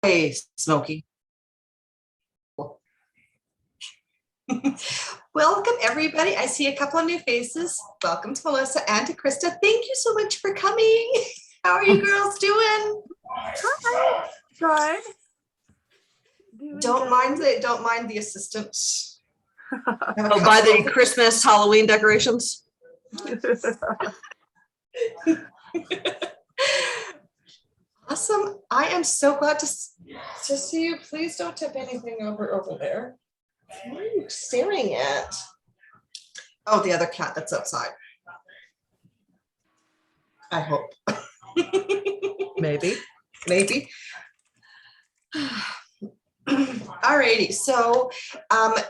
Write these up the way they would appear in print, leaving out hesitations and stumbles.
Hey, Smokey. Welcome, everybody. I see a couple of new faces. Welcome to Melissa and to Krista. Thank you so much for coming. How are you girls doing? Hi. Good. Don't mind the assistants. Oh, buy the Christmas Halloween decorations. Awesome. I am so glad to see you. Please don't tip anything over there. What are you staring at? Oh, the other cat that's outside. I hope. Maybe. Alrighty, so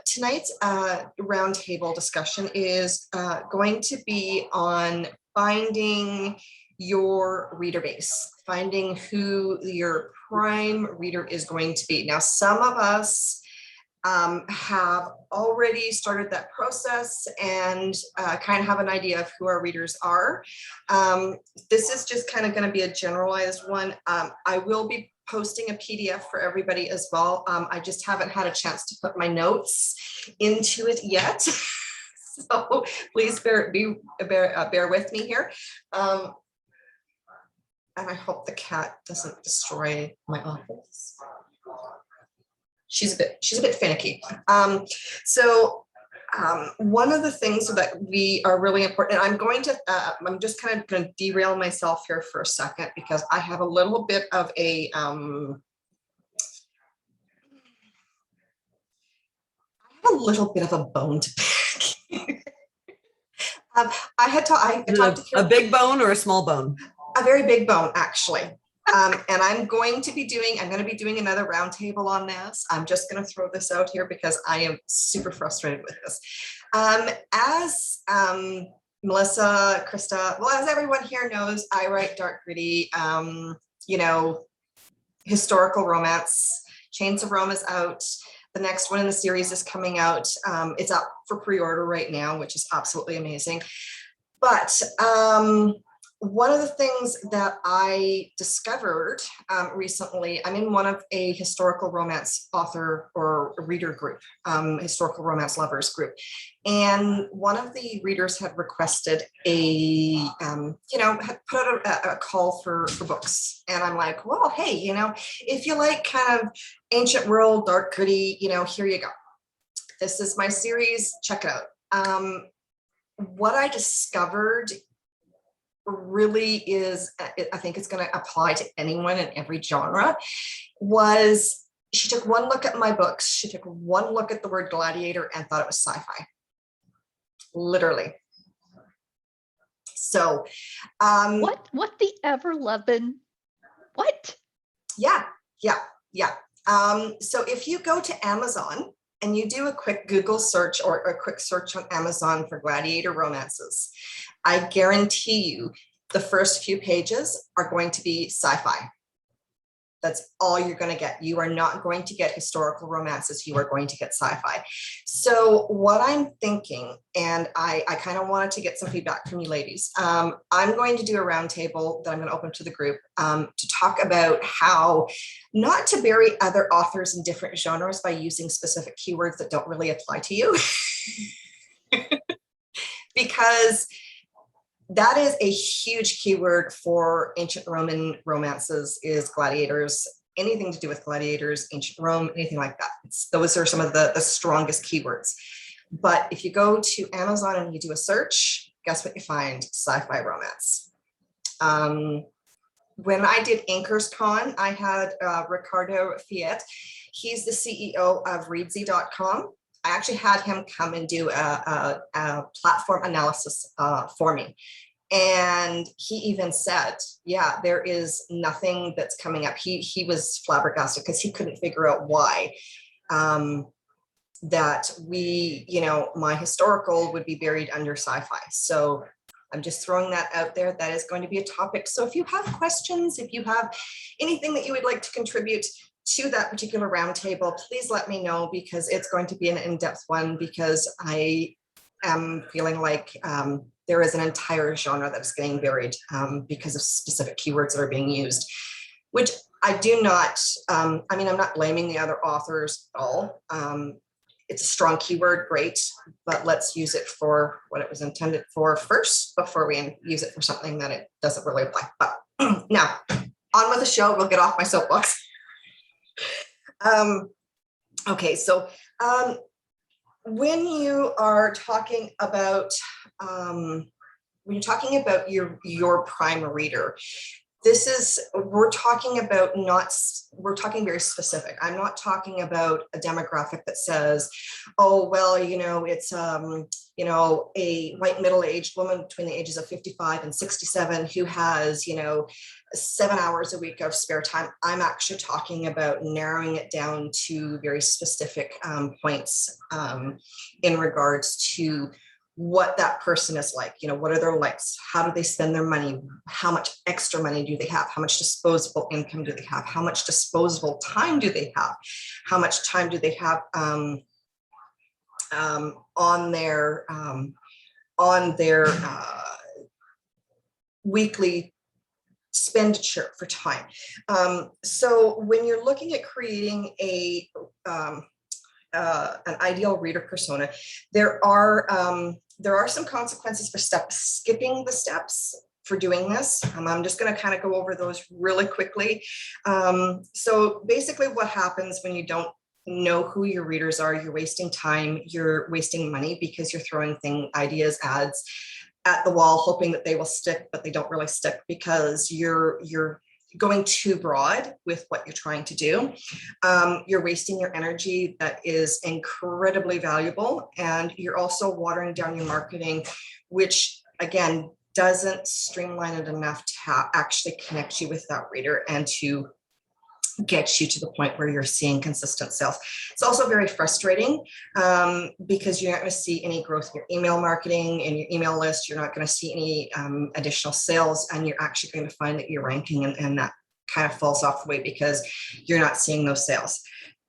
tonight's roundtable discussion is going to be on finding your reader base, finding who your prime reader is going to be. Now, some of us have already started that process and kind of have an idea of who our readers are. This is just kind of going to be a generalized one. I will be posting a PDF for everybody as well. I just haven't had a chance to put my notes into it yet. So please bear with me here. And I hope the cat doesn't destroy my office. She's a bit finicky. One of the things that we are really important, and I'm just kind of going to derail myself here for a second because I have a little bit of a, bone to pick. I talked to a big bone or a small bone? A very big bone, actually. And I'm going to be doing another roundtable on this. I'm just going to throw this out here because I am super frustrated with this. As Melissa, Krista, well, as everyone here knows, I write dark, gritty, historical romance. Chains of Rome is out. The next one in the series is coming out. It's up for pre-order right now, which is absolutely amazing. But one of the things that I discovered recently, I'm in one of a historical romance author or reader group, historical romance lovers group. And one of the readers had requested had put out a call for books. And I'm like, well, hey, if you like kind of ancient world, dark, gritty, here you go. This is my series, check it out. What I discovered really is, I think it's going to apply to anyone in every genre, was she took one look at my books, she took one look at the word gladiator and thought it was sci-fi, literally. So what the ever lovin'? What? Yeah. So if you go to Amazon and you do a quick Google search or a quick search on Amazon for gladiator romances, I guarantee you the first few pages are going to be sci-fi. That's all you're going to get. You are not going to get historical romances. You are going to get sci-fi. So what I'm thinking, and I kind of wanted to get some feedback from you ladies. I'm going to do a roundtable that I'm going to open to the group to talk about how not to bury other authors in different genres by using specific keywords that don't really apply to you. Because that is a huge keyword for ancient Roman romances, is gladiators, anything to do with gladiators, ancient Rome, anything like that. Those are some of the strongest keywords. But if you go to Amazon and you do a search, guess what you find? Sci-fi romance. When I did Anchors Con, I had Ricardo Fiat. He's the CEO of Readsy.com. I actually had him come and do a platform analysis for me. And he even said, yeah, there is nothing that's coming up. He was flabbergasted because he couldn't figure out why that my historical would be buried under sci-fi. So I'm just throwing that out there. That is going to be a topic. So if you have questions, if you have anything that you would like to contribute to that particular roundtable, please let me know, because it's going to be an in-depth one, because I am feeling like there is an entire genre that is getting buried because of specific keywords that are being used, which I do not, I mean, I'm not blaming the other authors at all. It's a strong keyword, great, but let's use it for what it was intended for first before we use it for something that it doesn't really apply. But now, on with the show, we'll get off my soapbox. Okay, so when you are talking about your prime reader, we're talking very specific. I'm not talking about a demographic that says, oh, well, it's, a white middle-aged woman between the ages of 55 and 67 who has, 7 hours a week of spare time. I'm actually talking about narrowing it down to very specific points in regards to what that person is like, what are their likes, how do they spend their money, how much extra money do they have, how much disposable income do they have, how much disposable time do they have, how much time do they have on their weekly expenditure for time. So when you're looking at creating an ideal reader persona, there are some consequences for skipping the steps for doing this. I'm just going to kind of go over those really quickly. So basically what happens when you don't know who your readers are, you're wasting time, you're wasting money because you're throwing ideas, ads at the wall, hoping that they will stick, but they don't really stick because you're going too broad with what you're trying to do. You're wasting your energy that is incredibly valuable, and you're also watering down your marketing, which again, doesn't streamline it enough to actually connect you with that reader and to get you to the point where you're seeing consistent sales. It's also very frustrating because you're not going to see any growth in your email marketing and your email list. You're not going to see any additional sales, and you're actually going to find that you're ranking and that kind of falls off the way because you're not seeing those sales.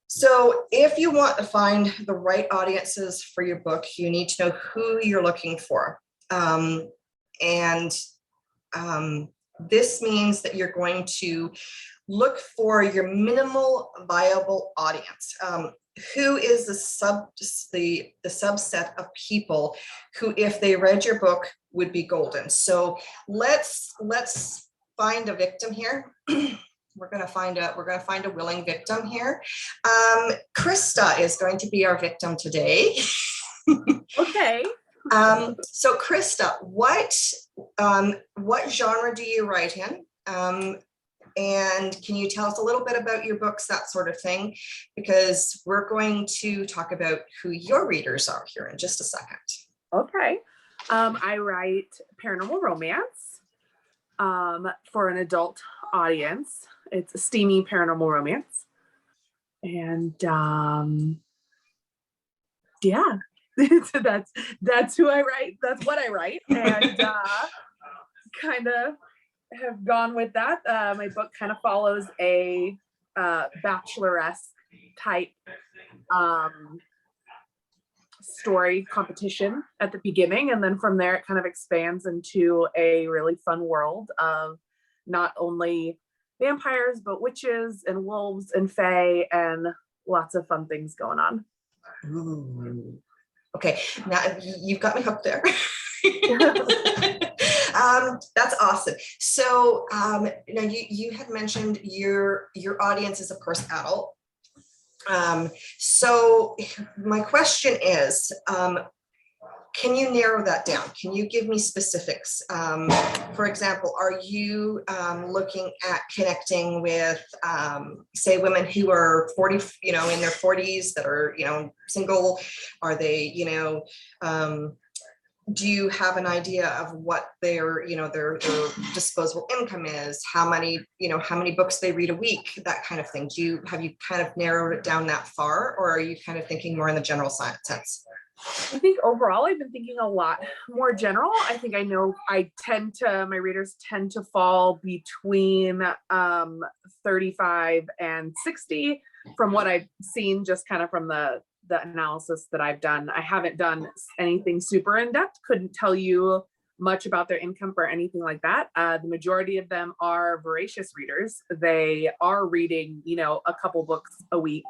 So if you want to find the right audiences for your book, you need to know who you're looking for. This means that you're going to look for your minimal viable audience. Who is the subset of people who, if they read your book, would be golden? So let's find a victim here. We're going to find a willing victim here. Krista is going to be our victim today. Okay. So Krista, what genre do you write in? And can you tell us a little bit about your books, that sort of thing? Because we're going to talk about who your readers are here in just a second. Okay. I write paranormal romance for an adult audience. It's a steamy paranormal romance. And yeah, that's who I write. That's what I write. And kind of have gone with that. My book kind of follows a bachelorette type story competition at the beginning, and then from there it kind of expands into a really fun world of not only vampires but witches and wolves and fae and lots of fun things going on. Ooh. Okay, now you've got me hooked there. That's awesome. So now you had mentioned your audience is of course adult. So my question is, can you narrow that down? Can you give me specifics? For example, are you looking at connecting with, say, women who are 40, in their 40s that are, single? Are they, do you have an idea of what their disposable income is? How many books they read a week? That kind of thing. Have you kind of narrowed it down that far, or are you kind of thinking more in the general sense? I think overall I've been thinking a lot more general. I think I know my readers tend to fall between 35 and 60 from what I've seen, just kind of from the analysis that I've done. I haven't done anything super in-depth, couldn't tell you much about their income or anything like that. The majority of them are voracious readers. They are reading, you know, a couple books a week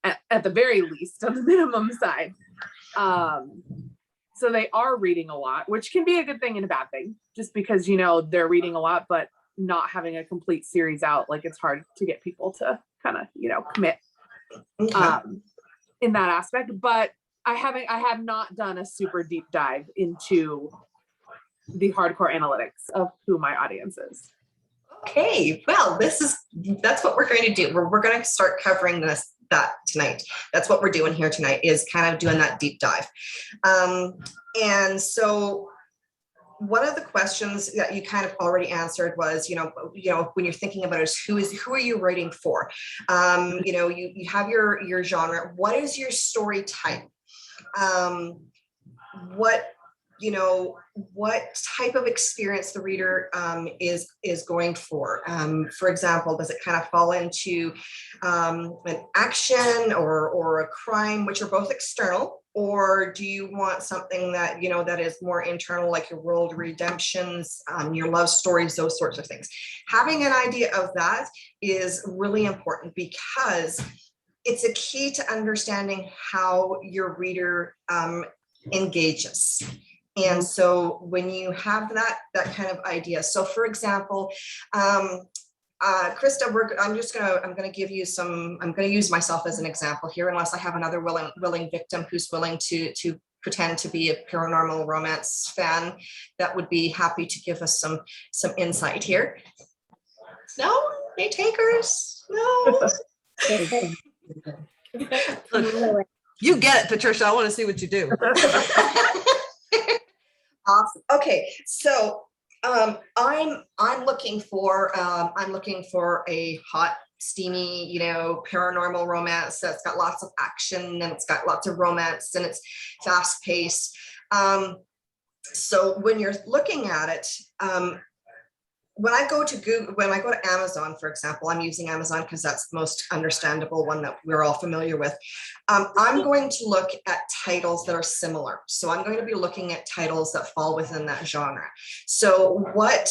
at the very least, on the minimum side. So they are reading a lot, which can be a good thing and a bad thing, just because, you know, they're reading a lot, but not having a complete series out, like it's hard to get people to kind of, you know, commit in that aspect. But I have not done a super deep dive into the hardcore analytics of who my audience is. Okay, well, that's what we're going to do. We're going to start covering that tonight. That's what we're doing here tonight, is kind of doing that deep dive. And so one of the questions that you kind of already answered was, you know, when you're thinking about it, is who are you writing for? You know, you have your genre. What is your story type? What type of experience the reader is going for. For example, does it kind of fall into an action or a crime, which are both external, or do you want something that, you know, that is more internal, like your world redemptions, your love stories, those sorts of things? Having an idea of that is really important, because it's a key to understanding how your reader engages. And so when you have that kind of idea, so for example, Krista, I'm going to give you I'm going to use myself as an example here, unless I have another willing victim who's willing to pretend to be a paranormal romance fan that would be happy to give us some insight here. No, no takers, no. Look, you get it, Patricia. I want to see what you do. Awesome. Okay, so I'm looking for a hot, steamy, you know, paranormal romance that's got lots of action and it's got lots of romance and it's fast paced. So when you're looking at it, when I go to Amazon, for example, I'm using Amazon because that's the most understandable one that we're all familiar with. I'm going to look at titles that are similar. So I'm going to be looking at titles that fall within that genre. So what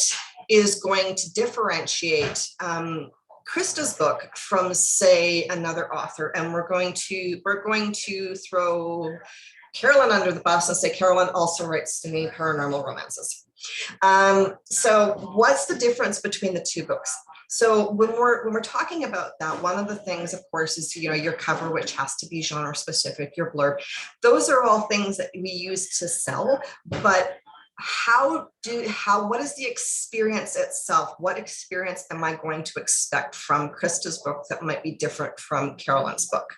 is going to differentiate Krista's book from, say, another author? And we're going to throw Carolyn under the bus and say Carolyn also writes to me paranormal romances. So what's the difference between the two books? So when we're talking about that, one of the things, of course, is, you know, your cover, which has to be genre specific, your blurb. Those are all things that we use to sell, but what is the experience itself? What experience am I going to expect from Krista's book that might be different from Carolyn's book?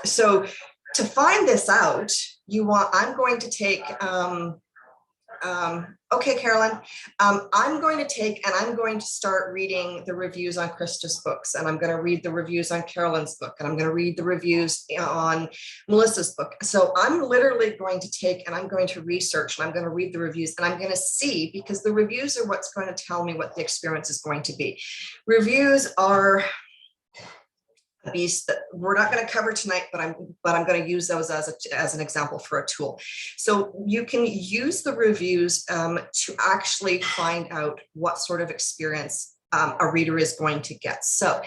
So to find this out, I'm going to take, okay, Carolyn, I'm going to start reading the reviews on Krista's books, and I'm going to read the reviews on Carolyn's book, and I'm going to read the reviews on Melissa's book. So I'm literally going to take and I'm going to research and I'm going to read the reviews, and I'm going to see, because the reviews are what's going to tell me what the experience is going to be. Reviews are a beast that we're not going to cover tonight, but I'm going to use those as an example for a tool. So you can use the reviews to actually find out what sort of experience a reader is going to get. So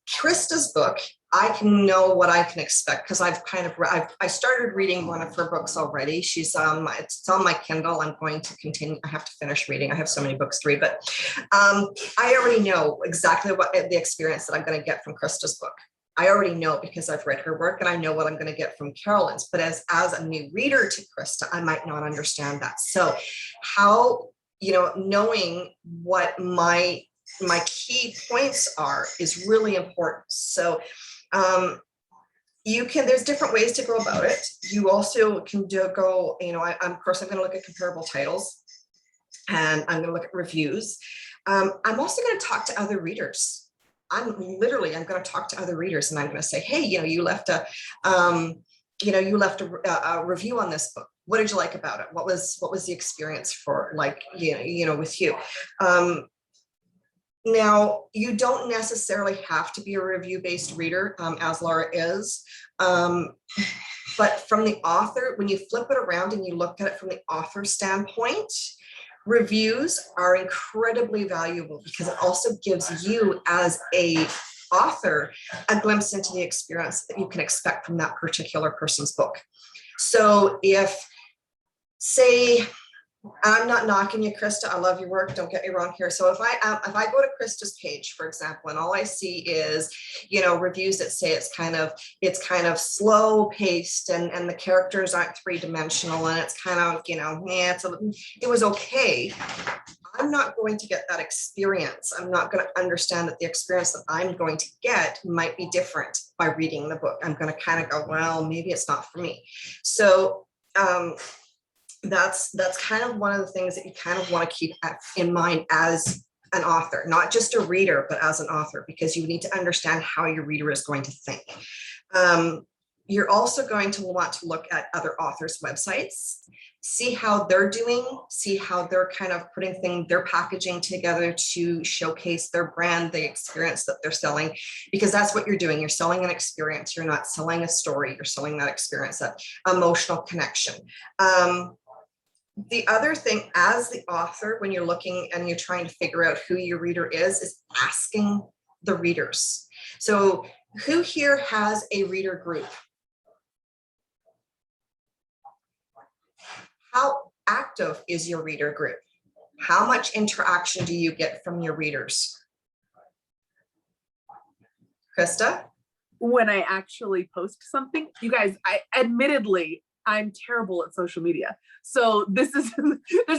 Krista's book, I can know what I can expect because I started reading one of her books already. It's on my Kindle. I'm going to continue. I have to finish reading. I have so many books to read, but I already know exactly what the experience that I'm going to get from Krista's book. I already know because I've read her work and I know what I'm going to get from Carolyn's. But as a new reader to Krista, I might not understand that. So how, knowing what my key points are is really important. So there's different ways to go about it. You also can go, of course, I'm going to look at comparable titles and I'm going to look at reviews. I'm also going to talk to other readers. I'm going to talk to other readers and I'm going to say, hey, you left a review on this book. What did you like about it? What was the experience for with you? Now, you don't necessarily have to be a review-based reader, as Laura is. But from the author, when you flip it around and you look at it from the author standpoint, reviews are incredibly valuable because it also gives you as a author a glimpse into the experience that you can expect from that particular person's book. So if, say, I'm not knocking you, Krista. I love your work. Don't get me wrong here. So if I go to Krista's page, for example, and all I see is, reviews that say it's kind of slow paced and the characters aren't three-dimensional and it's kind of, it was okay. I'm not going to get that experience. I'm not going to understand that the experience that I'm going to get might be different by reading the book. I'm going to kind of go, well, maybe it's not for me. So, that's kind of one of the things that you kind of want to keep in mind as an author, not just a reader, but as an author, because you need to understand how your reader is going to think. You're also going to want to look at other authors' websites, see how they're doing, see how they're kind of putting their packaging together to showcase their brand, the experience that they're selling, because that's what you're doing. You're selling an experience. You're not selling a story. You're selling that experience, that emotional connection. The other thing as the author, when you're looking and you're trying to figure out who your reader is asking the readers. So who here has a reader group? How active is your reader group? How much interaction do you get from your readers? Krista? When I actually post something, you guys, I'm terrible at social media. So there's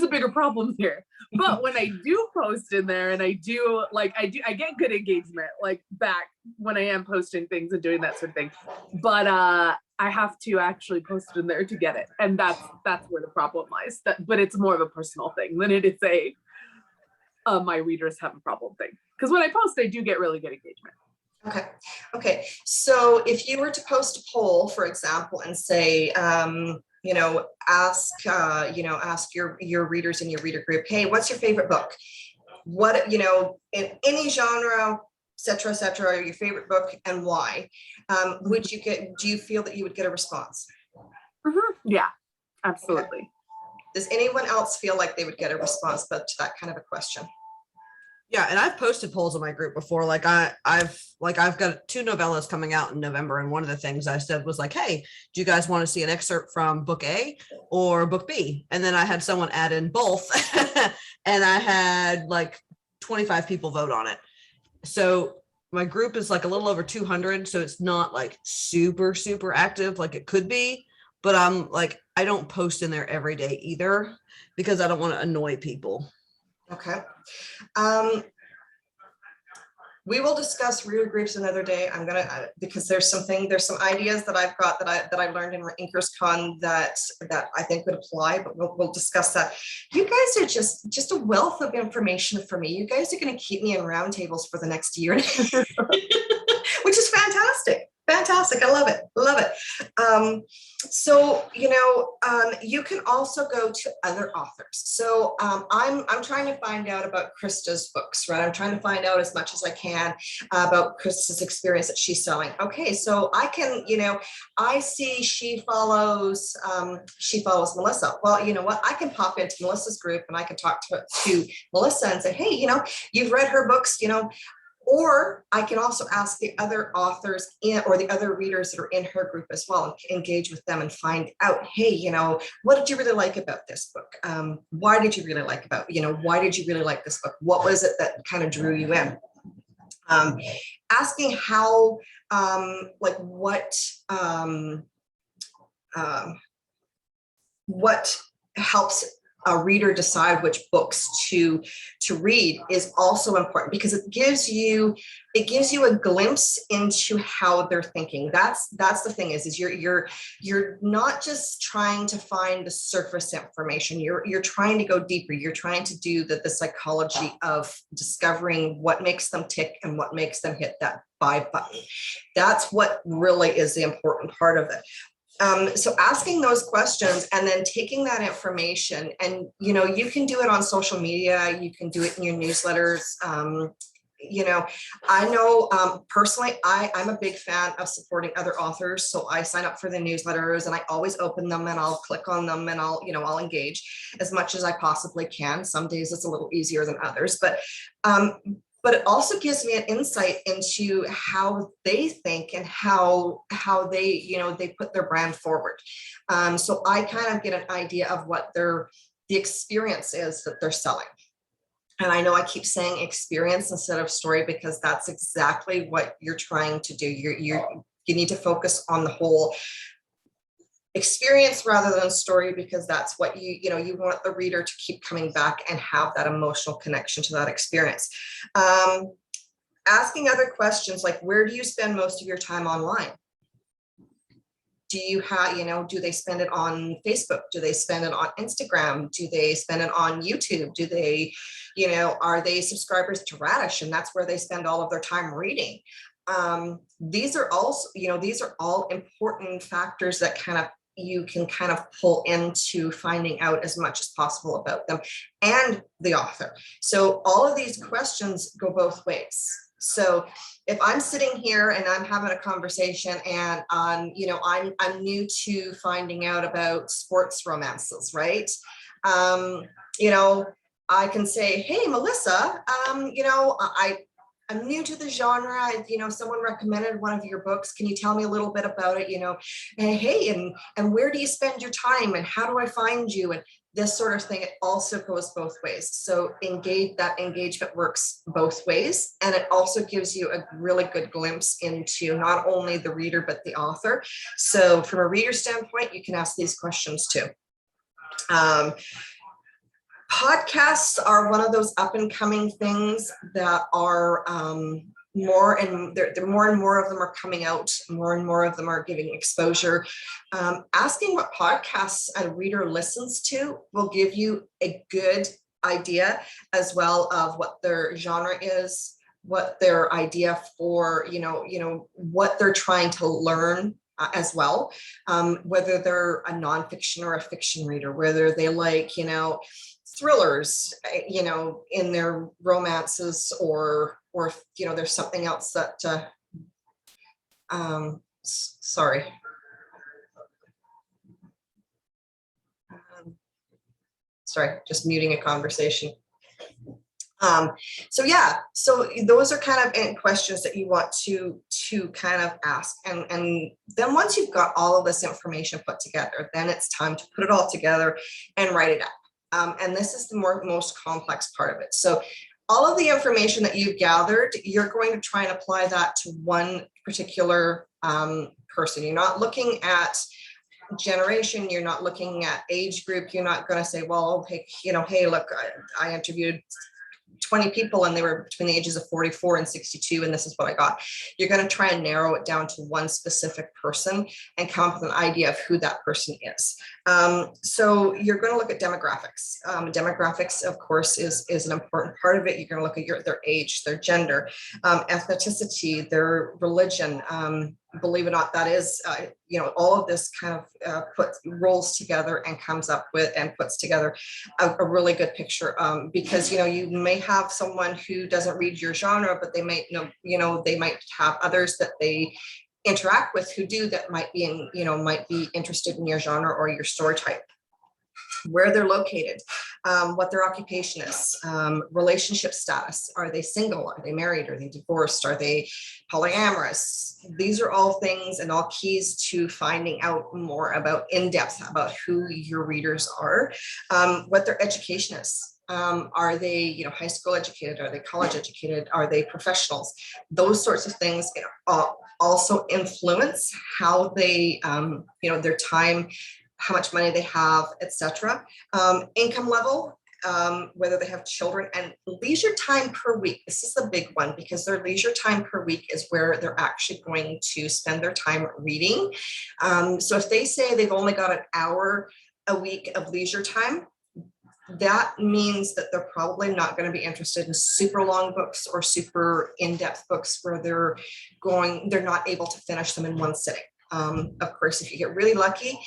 a bigger problem here. But when I do post in there and I get good engagement, like back when I am posting things and doing that sort of thing. But I have to actually post it in there to get it. And that's where the problem lies. But it's more of a personal thing than it is my readers have a problem thing. Because when I post, I do get really good engagement. Okay. So if you were to post a poll, for example, and say, ask your readers in your reader group, hey, what's your favorite book? What, in any genre, et cetera, your favorite book and why? Do you feel that you would get a response? Mm-hmm. Yeah, absolutely. Okay. Does anyone else feel like they would get a response to that kind of a question? Yeah, and I've posted polls in my group before. Like I've got 2 novellas coming out in November, and one of the things I said was like, "Hey, do you guys want to see an excerpt from book A or book B?" And then I had someone add in both, and I had like 25 people vote on it. So my group is like a little over 200, so it's not like super active like it could be. But I'm like, I don't post in there every day either because I don't want to annoy people. Okay. We will discuss reader groups another day. I'm gonna because there's some ideas that I've got that I learned in InkersCon that I think would apply, but we'll discuss that. You guys are just a wealth of information for me. You guys are going to keep me in roundtables for the next year, which is fantastic. Fantastic. I love it. So, you can also go to other authors. So I'm trying to find out about Krista's books, right? I'm trying to find out as much as I can about Krista's experience that she's selling. Okay, so I can, I see she follows Melissa. Well, you know what? I can pop into Melissa's group and I can talk to Melissa and say, hey, you've read her books, or I can also ask the other authors or the other readers that are in her group as well, and engage with them and find out, hey, what did you really like about this book? Why did you really like why did you really like this book? What was it that kind of drew you in? Asking how, what helps a reader decide which books to read is also important because it gives you a glimpse into how they're thinking. That's the thing is you're not just trying to find the surface information. You're trying to go deeper. You're trying to do the psychology of discovering what makes them tick and what makes them hit that buy button. That's what really is the important part of it. So asking those questions and then taking that information, and you can do it on social media, you can do it in your newsletters, You know, I know personally, I'm a big fan of supporting other authors. So I sign up for the newsletters and I always open them and I'll click on them and I'll engage as much as I possibly can. Some days it's a little easier than others, but it also gives me an insight into how they think and how they, they put their brand forward. So I kind of get an idea of what the experience is that they're selling. And I know I keep saying experience instead of story because that's exactly what you're trying to do. You need to focus on the whole experience rather than story, because that's what you want the reader to keep coming back and have that emotional connection to that experience. Asking other questions like, where do you spend most of your time online? Do you have, do they spend it on Facebook? Do they spend it on Instagram? Do they spend it on YouTube? Do they, are they subscribers to Radish and that's where they spend all of their time reading? These are also, these are all important factors that you can kind of pull into finding out as much as possible about them and the author. So all of these questions go both ways. So if I'm sitting here and I'm having a conversation and I'm new to finding out about sports romances, right? I can say, hey, Melissa, I'm new to the genre. Someone recommended one of your books. Can you tell me a little bit about it? And hey, and where do you spend your time? And how do I find you? And this sort of thing, it also goes both ways. So that engagement works both ways. And it also gives you a really good glimpse into not only the reader, but the author. So from a reader standpoint, you can ask these questions too. Podcasts are one of those up and coming things that are more and more and more of them are coming out. More and more of them are giving exposure. Asking what podcasts a reader listens to will give you a good idea as well of what their genre is, what their idea for, what they're trying to learn as well, whether they're a nonfiction or a fiction reader, whether they like, thrillers, in their romances, or there's something else that sorry. Sorry, just muting a conversation. So those are kind of questions that you want to kind of ask. And then once you've got all of this information put together, then it's time to put it all together and write it up. And this is the most complex part of it. So all of the information that you've gathered, you're going to try and apply that to one particular person. You're not looking at generation, you're not looking at age group. You're not going to say, well, hey, look, I interviewed 20 people and they were between the ages of 44 and 62, and this is what I got. You're going to try and narrow it down to one specific person and come up with an idea of who that person is. So you're going to look at demographics. Demographics, of course, is an important part of it. You're going to look at their age, their gender, ethnicity, their religion. Believe it or not, that is, all of this kind of rolls together and comes up with and puts together a really good picture. Because, you may have someone who doesn't read your genre, but they might they might have others that they interact with who do, that might be might be interested in your genre or your story type. Where they're located, what their occupation is, relationship status. Are they single? Are they married? Are they divorced? Are they polyamorous? These are all things and all keys to finding out more about in depth about who your readers are, what their education is. Are they, high school educated? Are they college educated? Are they professionals? Those sorts of things also influence how they, their time, how much money they have, etc. Income level, whether they have children, and leisure time per week. This is the big one because their leisure time per week is where they're actually going to spend their time reading. So if they say they've only got an hour a week of leisure time, that means that they're probably not going to be interested in super long books or super in-depth books where they're not able to finish them in one sitting. Of course, if you get really lucky,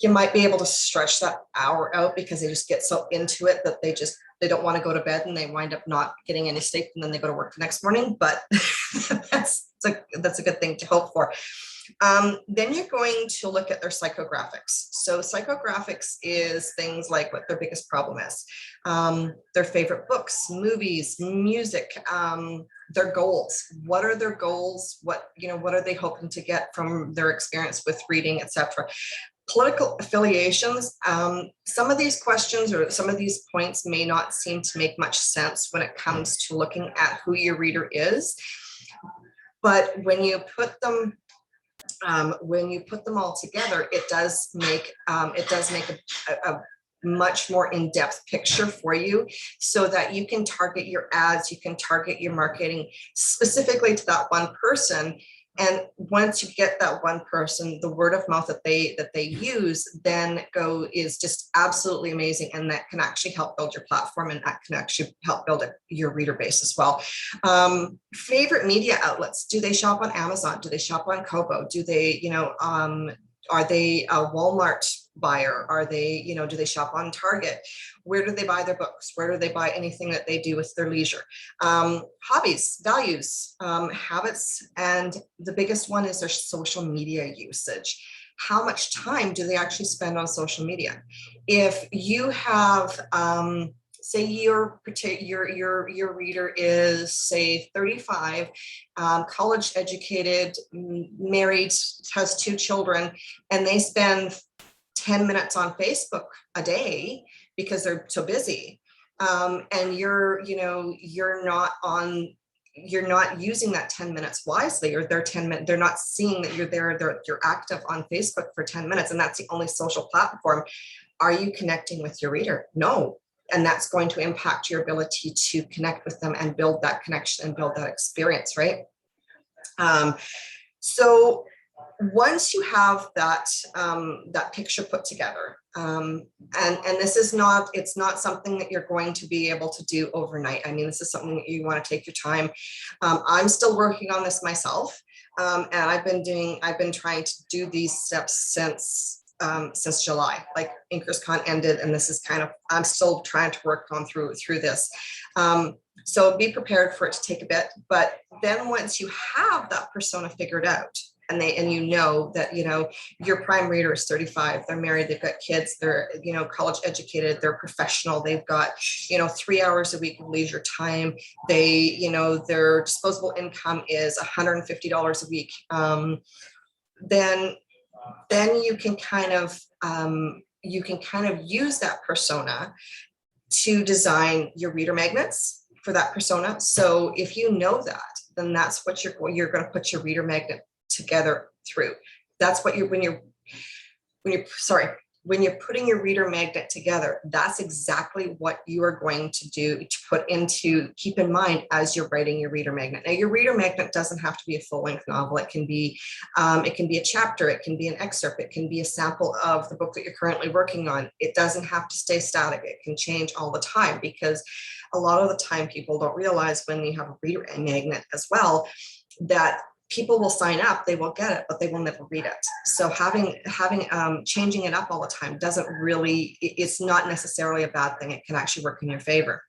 you might be able to stretch that hour out because they just get so into it that they just they don't want to go to bed and they wind up not getting any sleep, and then they go to work the next morning, but that's a good thing to hope for. Then you're going to look at their psychographics. So psychographics is things like what their biggest problem is, their favorite books, movies, music, their goals. What are their goals? What are they hoping to get from their experience with reading, etc. Political affiliations. Some of these questions or some of these points may not seem to make much sense when it comes to looking at who your reader is, but when you put them all together, it does make a much more in-depth picture for you, so that you can target your ads, you can target your marketing specifically to that one person. And once you get that one person, the word of mouth that they use then is just absolutely amazing, and that can actually help build your platform, and that can actually help build your reader base as well. Favorite media outlets. Do they shop on Amazon? Do they shop on Kobo? Do they, are they a Walmart buyer? Are they, do they shop on Target? Where do they buy their books? Where do they buy anything that they do with their leisure? Hobbies, values, habits, and the biggest one is their social media usage. How much time do they actually spend on social media? If you have, say your reader is, say, 35, college educated, married, has 2 children, and they spend 10 minutes on Facebook a day because they're so busy, and you're not using that 10 minutes wisely, or they're not seeing that you're there, you're active on Facebook for 10 minutes, and that's the only social platform. Are you connecting with your reader? No. And that's going to impact your ability to connect with them and build that connection and build that experience, right? So once you have that picture put together, and this is not, it's not something that you're going to be able to do overnight. I mean, this is something that you want to take your time. I'm still working on this myself, and I've been trying to do these steps since July. Like InkersCon ended, and this is I'm still trying to work on through this. So be prepared for it to take a bit, but then once you have that persona figured out, and that your prime reader is 35, they're married, they've got kids, they're college educated, they're professional, they've got 3 hours a week of leisure time, they their disposable income is $150 a week, then you can kind of use that persona to design your reader magnets for that persona. So if you know that, then that's what you're going to put your reader magnet together through. That's what when you're putting your reader magnet together, that's exactly what you are going to do to keep in mind as you're writing your reader magnet. Now, your reader magnet doesn't have to be a full-length novel. It can be a chapter, it can be an excerpt, it can be a sample of the book that you're currently working on. It doesn't have to stay static. It can change all the time, because a lot of the time people don't realize when you have a reader magnet as well, that people will sign up, they will get it, but they will never read it. So changing it up all the time it's not necessarily a bad thing. It can actually work in your favor.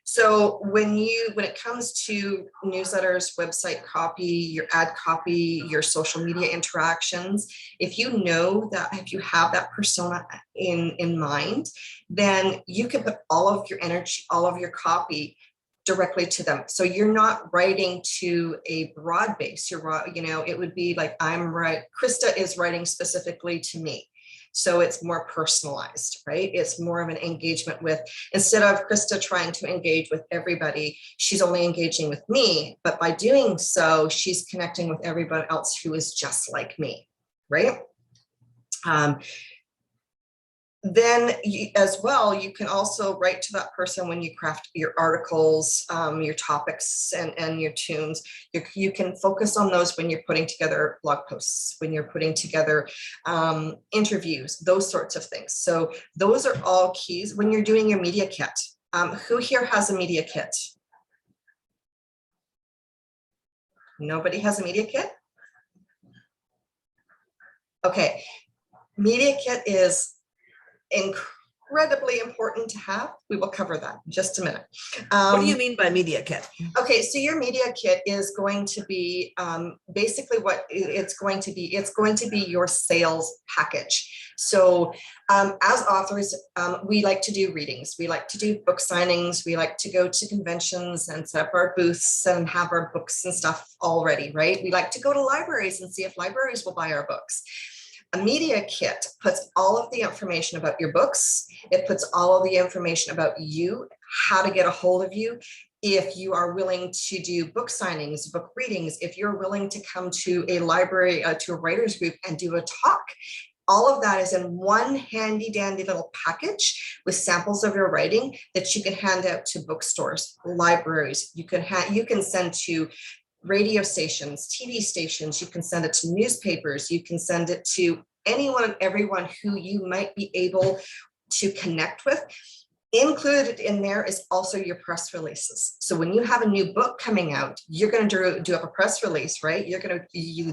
So when it comes to newsletters, website copy, your ad copy, your social media interactions, if you have that persona in mind, then you can put all of your energy, all of your copy directly to them. So you're not writing to a broad base. It would be like, Krista is writing specifically to me. So it's more personalized, right? It's more of an engagement instead of Krista trying to engage with everybody, she's only engaging with me. But by doing so, she's connecting with everybody else who is just like me, right? Then as well, you can also write to that person when you craft your articles, your topics, and your tunes. You can focus on those when you're putting together blog posts, when you're putting together interviews, those sorts of things. So those are all keys when you're doing your media kit. Who here has a media kit? Nobody has a media kit? Okay, media kit is incredibly important to have. We will cover that in just a minute. What do you mean by media kit? Okay, so your media kit is going to be basically what it's going to be. It's going to be your sales package. So as authors, we like to do readings. We like to do book signings. We like to go to conventions and set up our booths and have our books and stuff all ready, right? We like to go to libraries and see if libraries will buy our books. A media kit puts all of the information about your books. It puts all of the information about you, how to get a hold of you. If you are willing to do book signings, book readings, if you're willing to come to a library, to a writer's group and do a talk, all of that is in one handy dandy little package with samples of your writing that you can hand out to bookstores, libraries. You can send to radio stations, TV stations, you can send it to newspapers, you can send it to anyone and everyone who you might be able to connect with. Included in there is also your press releases. So when you have a new book coming out, you're going to do up a press release, right?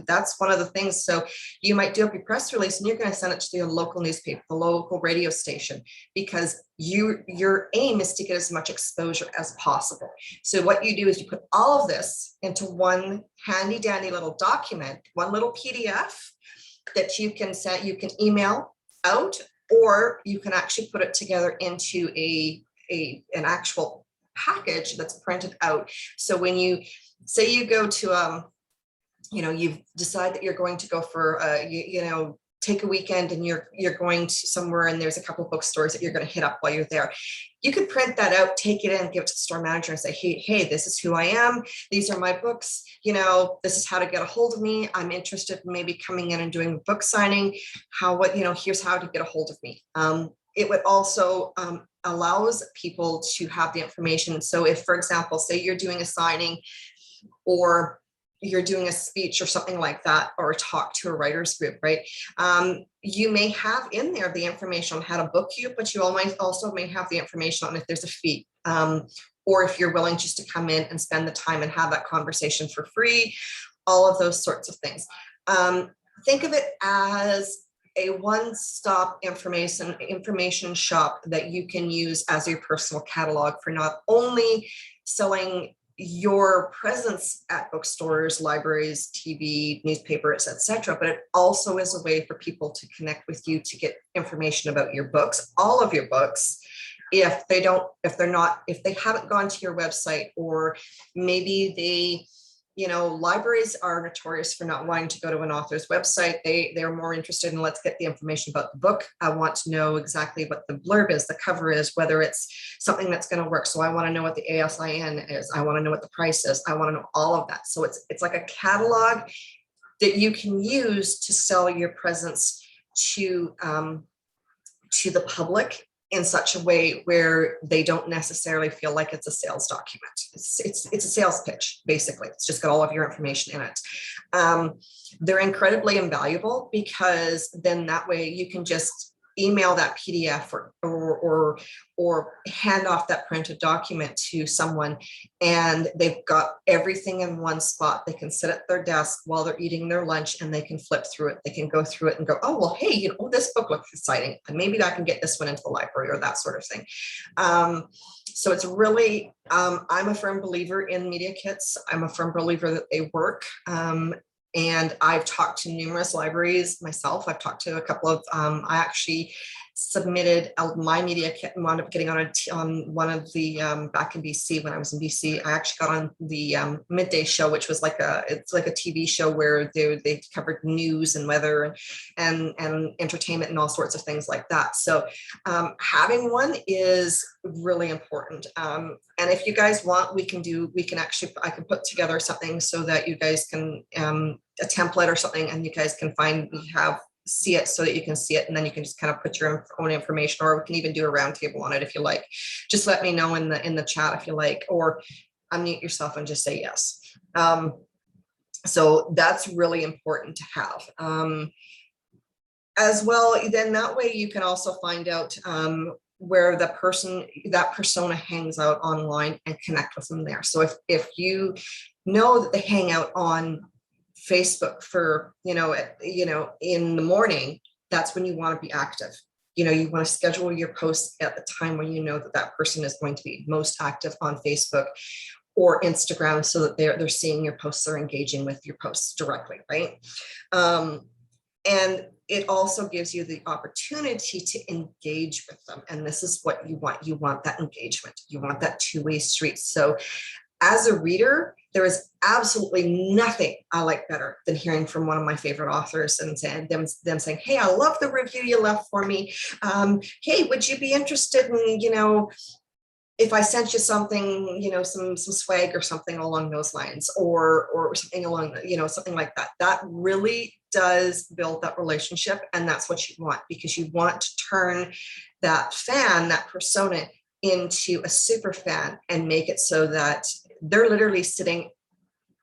That's one of the things. So you might do up your press release and you're going to send it to your local newspaper, the local radio station, because your aim is to get as much exposure as possible. So what you do is you put all of this into one handy dandy little document, one little PDF that you can email out, or you can actually put it together into an actual package that's printed out. So when you say you go to, you've decided that you're going to go for, take a weekend and you're going to somewhere and there's a couple of bookstores that you're going to hit up while you're there. You could print that out, take it in, give it to the store manager and say, hey, this is who I am. These are my books. This is how to get a hold of me. I'm interested in maybe coming in and doing a book signing. Here's how to get a hold of me. It would also allows people to have the information. So if, for example, say you're doing a signing or you're doing a speech or something like that, or a talk to a writer's group, right? You may have in there the information on how to book you, but you also may have the information on if there's a fee, or if you're willing just to come in and spend the time and have that conversation for free, all of those sorts of things. Think of it as a one-stop information shop that you can use as your personal catalog for not only selling your presence at bookstores, libraries, TV, newspapers, etc., but it also is a way for people to connect with you to get information about your books, all of your books. If they haven't gone to your website, or maybe libraries are notorious for not wanting to go to an author's website. They're more interested in, let's get the information about the book. I want to know exactly what the blurb is, the cover is, whether it's something that's going to work. So I want to know what the ASIN is. I want to know what the price is. I want to know all of that. So it's like a catalog that you can use to sell your presence to the public in such a way where they don't necessarily feel like it's a sales document. It's a sales pitch, basically. It's just got all of your information in it. They're incredibly invaluable because then that way you can just email that PDF or hand off that printed document to someone, and they've got everything in one spot. They can sit at their desk while they're eating their lunch and they can flip through it. They can go through it and go, oh, well, hey, this book looks exciting, and maybe I can get this one into the library, or that sort of thing. So it's really, I'm a firm believer in media kits. I'm a firm believer that they work. And I've talked to numerous libraries myself. I've talked to a couple of, I actually submitted my media kit and wound up getting on one of the, back in BC when I was in BC, I actually got on the midday show, which was it's like a TV show where they covered news and weather and entertainment and all sorts of things like that. So having one is really important. And if you guys want, I can put together something so that you guys can, a template or something, and you guys can see it so that you can see it, and then you can just kind of put your own information, or we can even do a roundtable on it if you like. Just let me know in the chat if you like, or unmute yourself and just say yes. So that's really important to have. As well, then that way you can also find out where that persona hangs out online and connect with them there. So if you know that they hang out on Facebook for, in the morning, that's when you want to be active. You want to schedule your posts at the time when you know that that person is going to be most active on Facebook or Instagram, so that they're seeing your posts, they're engaging with your posts directly, right? And it also gives you the opportunity to engage with them. And this is what you want. You want that engagement. You want that two-way street. So as a reader, there is absolutely nothing I like better than hearing from one of my favorite authors and saying, them saying, hey, I love the review you left for me. Hey, would you be interested in, if I sent you something, some swag or something along those lines, or something along, something like that. That really does build that relationship. And that's what you want, because you want to turn that fan, that persona, into a super fan and make it so that they're literally sitting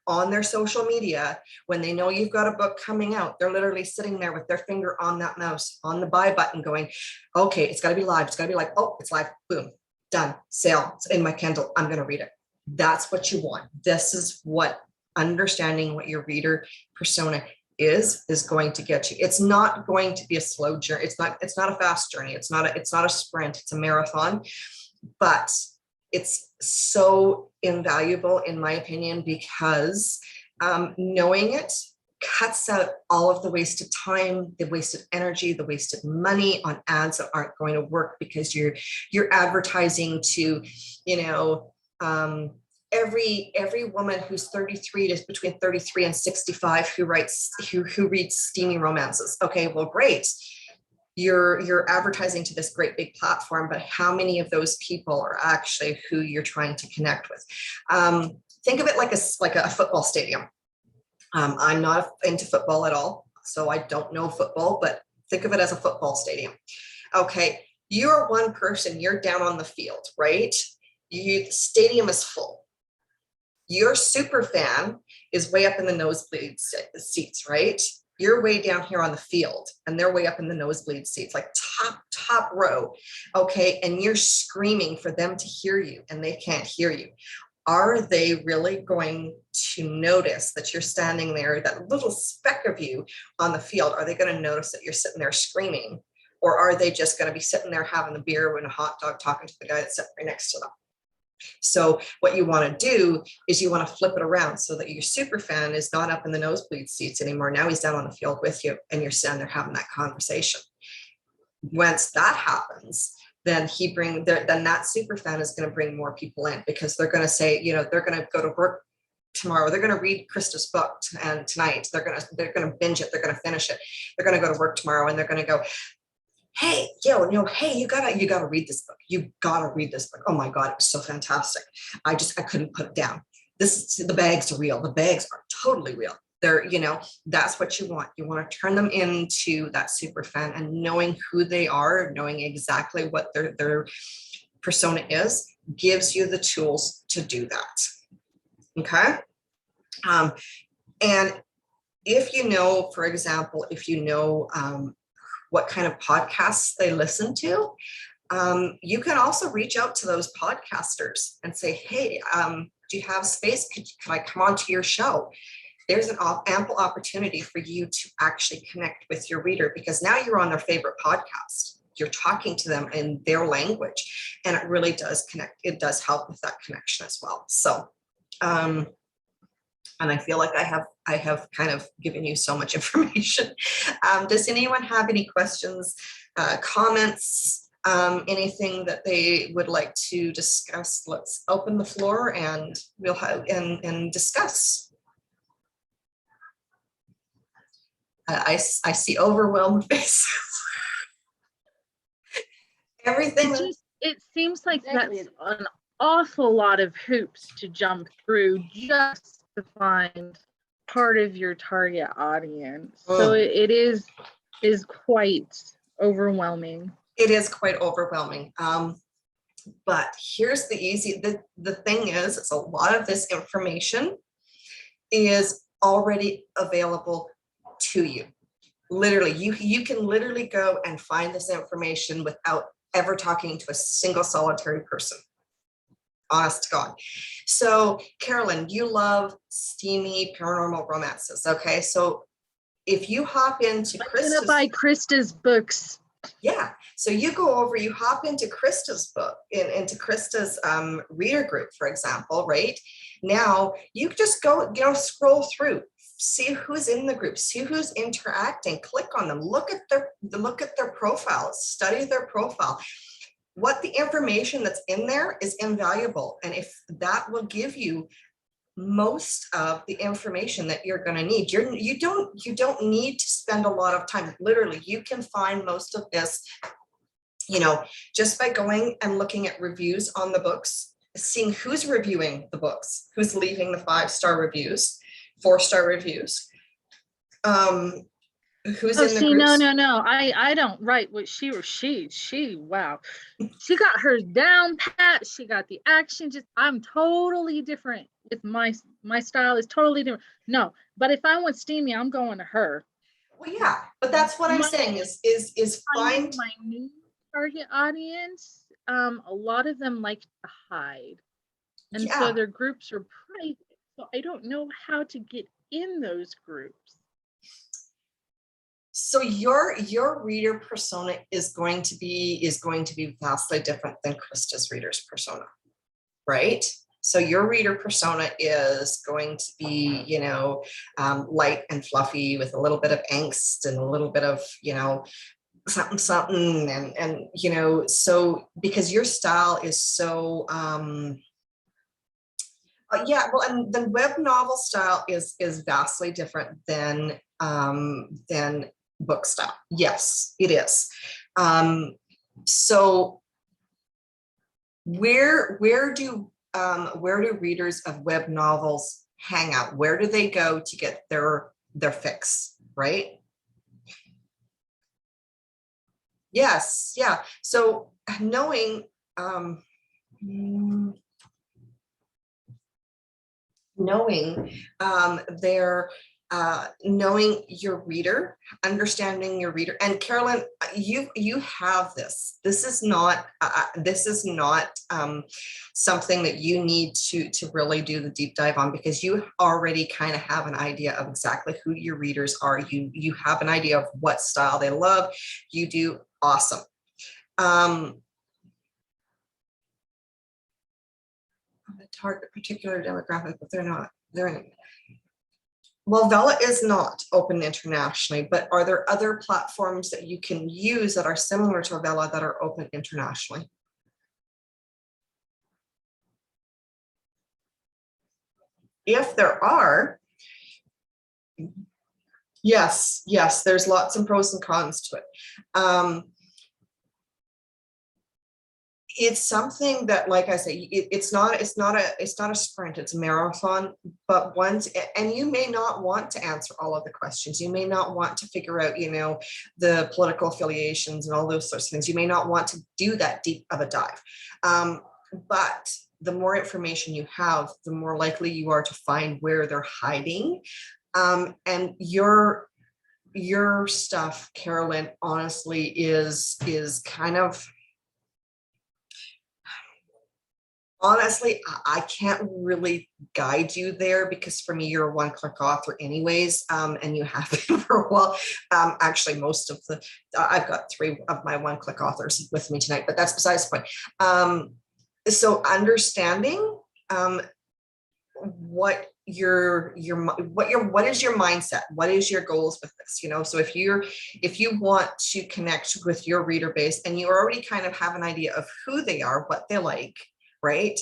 on their social media when they know you've got a book coming out. They're literally sitting there with their finger on that mouse, on the buy button, going, okay, it's got to be live. It's got to be like, oh, it's live. Boom. Done. Sale. It's in my Kindle. I'm going to read it. That's what you want. This is what understanding what your reader persona is going to get you. It's not going to be a slow journey. It's not a fast journey. It's not a sprint. It's a marathon, but it's so invaluable in my opinion, because knowing it cuts out all of the wasted time, the wasted energy, the wasted money on ads that aren't going to work, because you're advertising to, every woman who's 33 to between 33 and 65 who reads steamy romances. Okay, well, great. You're advertising to this great big platform, but how many of those people are actually who you're trying to connect with? Think of it like a football stadium. I'm not into football at all, so I don't know football, but think of it as a football stadium. Okay, you're one person, you're down on the field, right? The stadium is full. Your super fan is way up in the nosebleed seats, right? You're way down here on the field and they're way up in the nosebleed seats, like top row. Okay, and you're screaming for them to hear you and they can't hear you. Are they really going to notice that you're standing there, that little speck of you on the field? Are they going to notice that you're sitting there screaming? Or are they just going to be sitting there having a beer and a hot dog talking to the guy that's sitting right next to them? So what you want to do is you want to flip it around so that your super fan is not up in the nosebleed seats anymore. Now he's down on the field with you and you're standing there having that conversation. Once that happens, then that super fan is going to bring more people in, because they're going to say, they're going to go to work tomorrow. They're going to read Krista's book and tonight they're going to binge it. They're going to finish it. They're going to go to work tomorrow and they're going to go, hey, hey, you gotta read this book. You gotta read this book. Oh my God, it was so fantastic. I couldn't put it down. The bags are real. The bags are totally real. They're, that's what you want. You want to turn them into that super fan, and knowing who they are, knowing exactly what their persona is, gives you the tools to do that. Okay. And if for example, what kind of podcasts they listen to, you can also reach out to those podcasters and say, hey, do you have space? Could I come onto your show? There's an ample opportunity for you to actually connect with your reader, because now you're on their favorite podcast. You're talking to them in their language, and it really does connect. It does help with that connection as well. So, and I feel like I have kind of given you so much information. Does anyone have any questions, comments, anything that they would like to discuss? Let's open the floor and we'll have and discuss. I see overwhelmed faces. Everything. It seems like that's an awful lot of hoops to jump through just to find part of your target audience. So it is quite overwhelming. It is quite overwhelming. But here's the thing is, it's a lot of this information is already available to you. Literally, you can literally go and find this information without ever talking to a single solitary person. Honest to God. So Carolyn, you love steamy paranormal romances. Okay. So if you hop into I'm gonna buy Krista's books Yeah, so you go over, you hop into Krista's book, into Krista's reader group, for example, right? Now you just go, scroll through, see who's in the group, see who's interacting, click on them, look at their profiles, study their profile. What the information that's in there is invaluable, and if that will give you most of the information that you're going to need. You don't need to spend a lot of time. Literally, you can find most of this, just by going and looking at reviews on the books, seeing who's reviewing the books, who's leaving the 5-star reviews, 4-star reviews, who's Oh, in the see, no, groups. no. I don't write what she wow. She got hers down pat. She got the action. Just I'm totally different with my style is totally different. No, but if I want steamy, I'm going to her. Well, yeah, but that's what I'm saying is find my new target audience. A lot of them like to hide, and so their groups are private. So I don't know how to get in those groups. So your reader persona is going to be vastly different than Krista's reader's persona, right? So your reader persona is going to be, light and fluffy with a little bit of angst and a little bit of, something, and so because your style is so well, and the web novel style is vastly different than book style. Yes, it is. So where do readers of web novels hang out? Where do they go to get their fix, right? Yes, yeah. So knowing knowing your reader, understanding your reader. And Carolyn, you have this. This is not something that you need to really do the deep dive on, because you already kind of have an idea of exactly who your readers are. You have an idea of what style they love. You do awesome. The target particular demographic, but they're in. Well, Vella is not open internationally, but are there other platforms that you can use that are similar to Vella that are open internationally? If there are, yes, there's lots of pros and cons to it. It's something that, like I say, it's not a sprint, it's a marathon. But and you may not want to answer all of the questions. You may not want to figure out, the political affiliations and all those sorts of things. You may not want to do that deep of a dive. But the more information you have, the more likely you are to find where they're hiding. And your stuff, Carolyn, honestly is kind of, honestly, I can't really guide you there, because for me, you're a one-click author anyways, and you have been for a while. Actually, most of I've got 3 of my one-click authors with me tonight, but that's besides the point. So understanding what is your mindset, what is your goals with this, so if you want to connect with your reader base and you already kind of have an idea of who they are, what they like, right,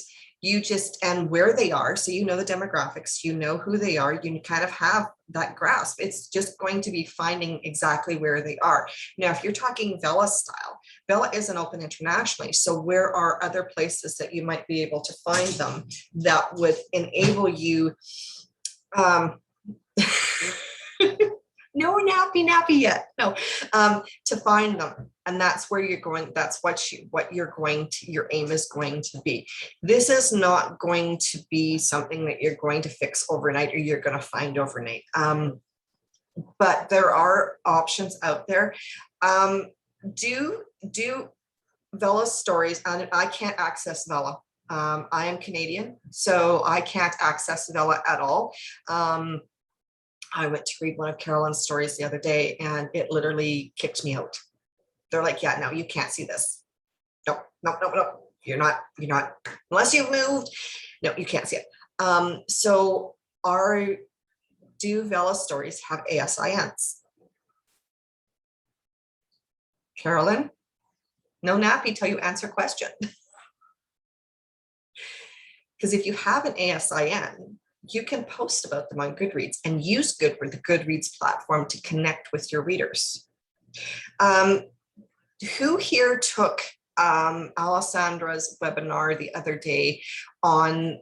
and where they are, so the demographics, who they are, you kind of have that grasp. It's just going to be finding exactly where they are. Now, if you're talking Vella style, Vella isn't open internationally, so where are other places that you might be able to find them that would enable you no nappy yet, no, to find them. And that's where you're going. That's your aim is going to be. This is not going to be something that you're going to fix overnight, or you're going to find overnight. But there are options out there. Do Vella stories, and I can't access Vella. I am Canadian, so I can't access Vella at all. I went to read one of Carolyn's stories the other day, and it literally kicked me out. They're like, yeah, no, you can't see this. No, no, no, no. You're not, unless you've moved. No, you can't see it. So do Vela stories have ASINs? Carolyn? No nappy till you answer question. Because if you have an ASIN, you can post about them on Goodreads and use the Goodreads platform to connect with your readers. Who here took Alessandra's webinar the other day on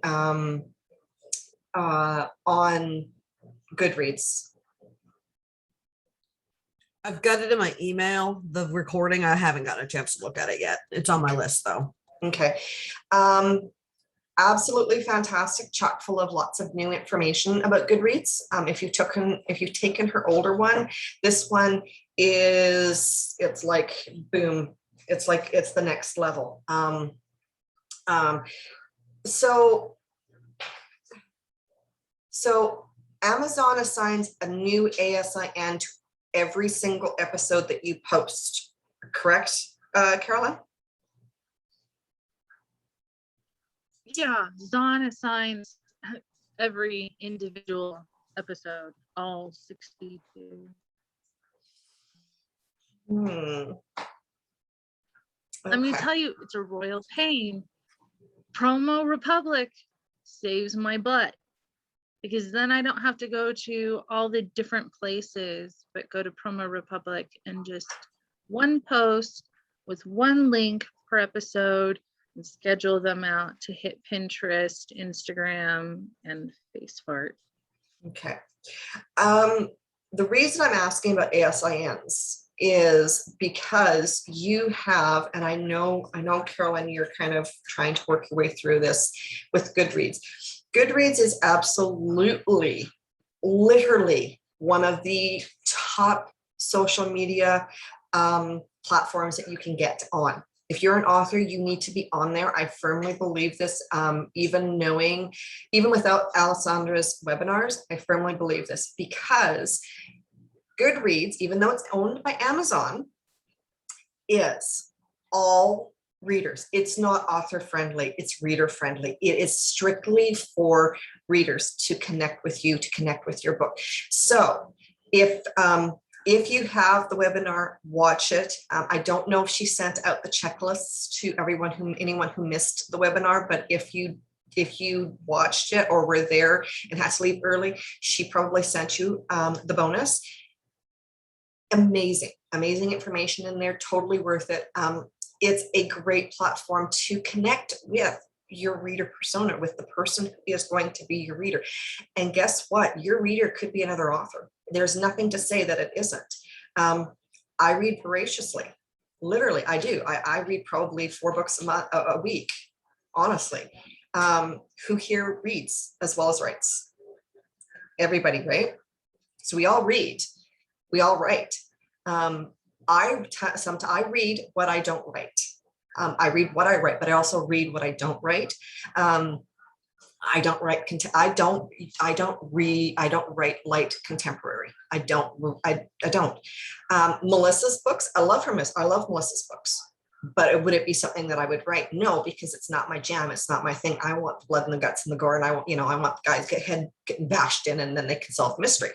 Goodreads? I've got it in my email, the recording. I haven't gotten a chance to look at it yet. It's on my list though. Okay. Absolutely fantastic, chock full of lots of new information about Goodreads. If you've taken her older one, this one it's like boom. It's like it's the next level. So Amazon assigns a new ASIN to every single episode that you post, correct, Carolyn? Yeah, Zon assigns every individual episode, all 62. Let me Okay. tell you, it's a royal pain. Promo Republic saves my butt, because then I don't have to go to all the different places, but go to Promo Republic and just one post with one link per episode and schedule them out to hit Pinterest, Instagram, and FaceFart. Okay. The reason I'm asking about ASINs is because you have, and I know, Carolyn, you're kind of trying to work your way through this with Goodreads. Goodreads is absolutely, literally one of the top social media platforms that you can get on. If you're an author, you need to be on there. I firmly believe this, even without Alessandra's webinars, I firmly believe this, because Goodreads, even though it's owned by Amazon, is all readers. It's not author friendly, it's reader friendly. It is strictly for readers to connect with you, to connect with your book. So if you have the webinar, watch it. I don't know if she sent out the checklists to anyone who missed the webinar, but if you watched it or were there and had to leave early, she probably sent you the bonus. Amazing information in there, totally worth it. It's a great platform to connect with your reader persona, with the person who is going to be your reader. And guess what? Your reader could be another author. There's nothing to say that it isn't. I read voraciously. Literally, I do. I read probably 4 books a week, honestly. Who here reads as well as writes? Everybody, right? So we all read. We all write. I read what I don't write. I read what I write, but I also read what I don't write. I don't write. I don't write light contemporary. I don't. Melissa's books. I love Melissa's books. But would it be something that I would write? No, because it's not my jam. It's not my thing. I want the blood and the guts and the gore, and I want the guys getting bashed in, and then they can solve the mystery.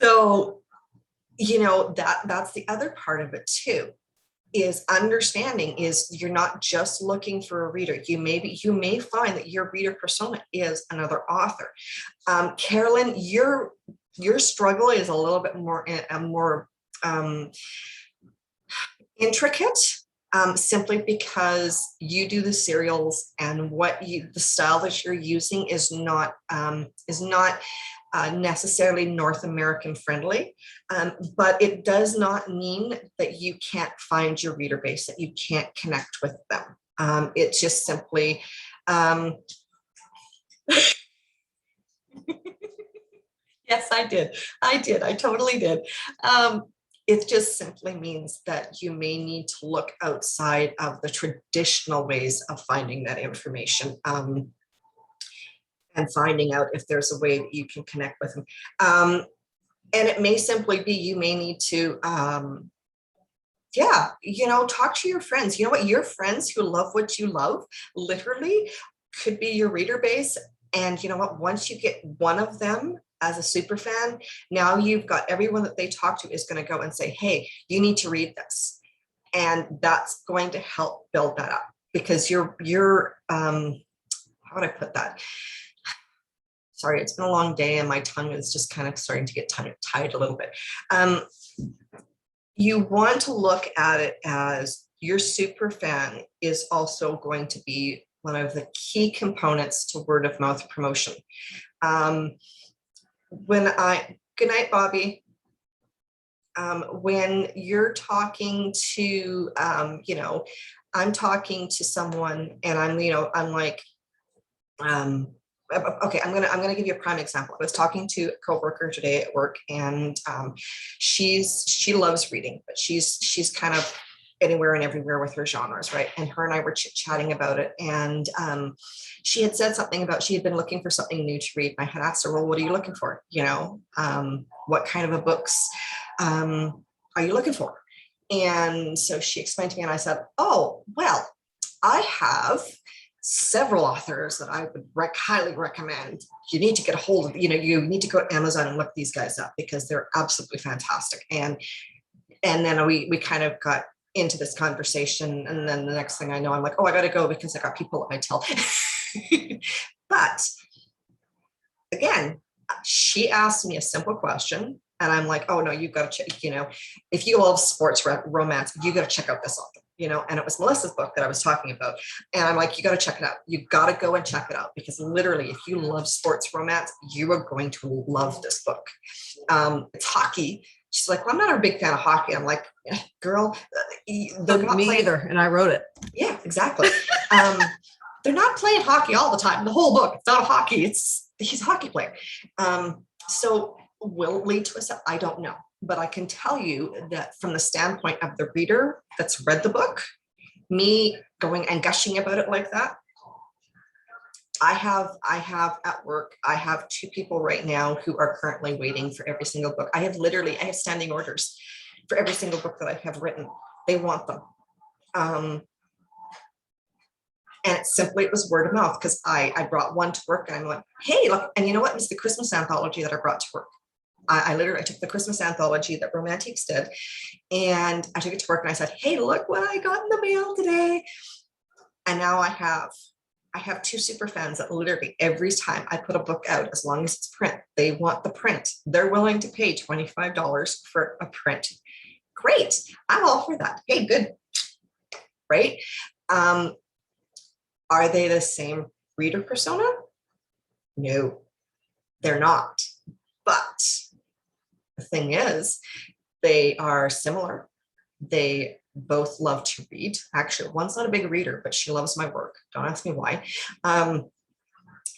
So, that's the other part of it too, is understanding is you're not just looking for a reader. You may find that your reader persona is another author. Carolyn, your struggle is a little bit more intricate, simply because you do the serials, and the style that you're using is not necessarily North American friendly, but it does not mean that you can't find your reader base, that you can't connect with them. It's just simply, yes, I did. I totally did. It just simply means that you may need to look outside of the traditional ways of finding that information. And finding out if there's a way that you can connect with them. And it may simply be, you may need to, yeah, talk to your friends. You know what? Your friends who love what you love literally could be your reader base. And you know what? Once you get one of them as a super fan, now you've got everyone that they talk to is going to go and say, hey, you need to read this. And that's going to help build that up, because you're how would I put that? Sorry, it's been a long day and my tongue is just kind of starting to get tied a little bit. You want to look at it as your super fan is also going to be one of the key components to word of mouth promotion. Good night, Bobby. When you're talking to, I'm talking to someone and I'm like, okay, I'm gonna give you a prime example. I was talking to a coworker today at work, and she loves reading, but she's kind of anywhere and everywhere with her genres, right? And her and I were chit-chatting about it, and she had said something about she had been looking for something new to read. And I had asked her, well, what are you looking for? What kind of books are you looking for? And so she explained to me, and I said, oh, well, I have several authors that I would highly recommend. You need to get a hold of, you need to go to Amazon and look these guys up, because they're absolutely fantastic. And then we kind of got into this conversation, and then the next thing I know, I'm like, oh, I got to go because I got people at my till. But again, she asked me a simple question, and I'm like, oh no, you've got to check, if you love sports romance, you got to check out this author. And it was Melissa's book that I was talking about. And I'm like, you got to check it out. You got to go and check it out, because literally, if you love sports romance, you are going to love this book. It's hockey. She's like, well, I'm not a big fan of hockey. I'm like, girl, they're not Me playing. either. And I wrote it. Yeah, exactly. They're not playing hockey all the time. The whole book, it's not hockey. He's a hockey player. So will it lead to a set? I don't know. But I can tell you that from the standpoint of the reader that's read the book, me going and gushing about it like that, I have at work, I have 2 people right now who are currently waiting for every single book. I have standing orders for every single book that I have written. They want them. And it was word of mouth, because I brought one to work, and I'm like, hey, look, and you know what? It's the Christmas anthology that I brought to work. I literally took the Christmas anthology that Romantiques did, and I took it to work, and I said, hey, look what I got in the mail today. And now I have 2 super fans that literally every time I put a book out, as long as it's print, they want the print. They're willing to pay $25 for a print. Great. I'm all for that. Hey, good. Right? Are they the same reader persona? No, they're not. But the thing is, they are similar. They both love to read. Actually, one's not a big reader, but she loves my work. Don't ask me why.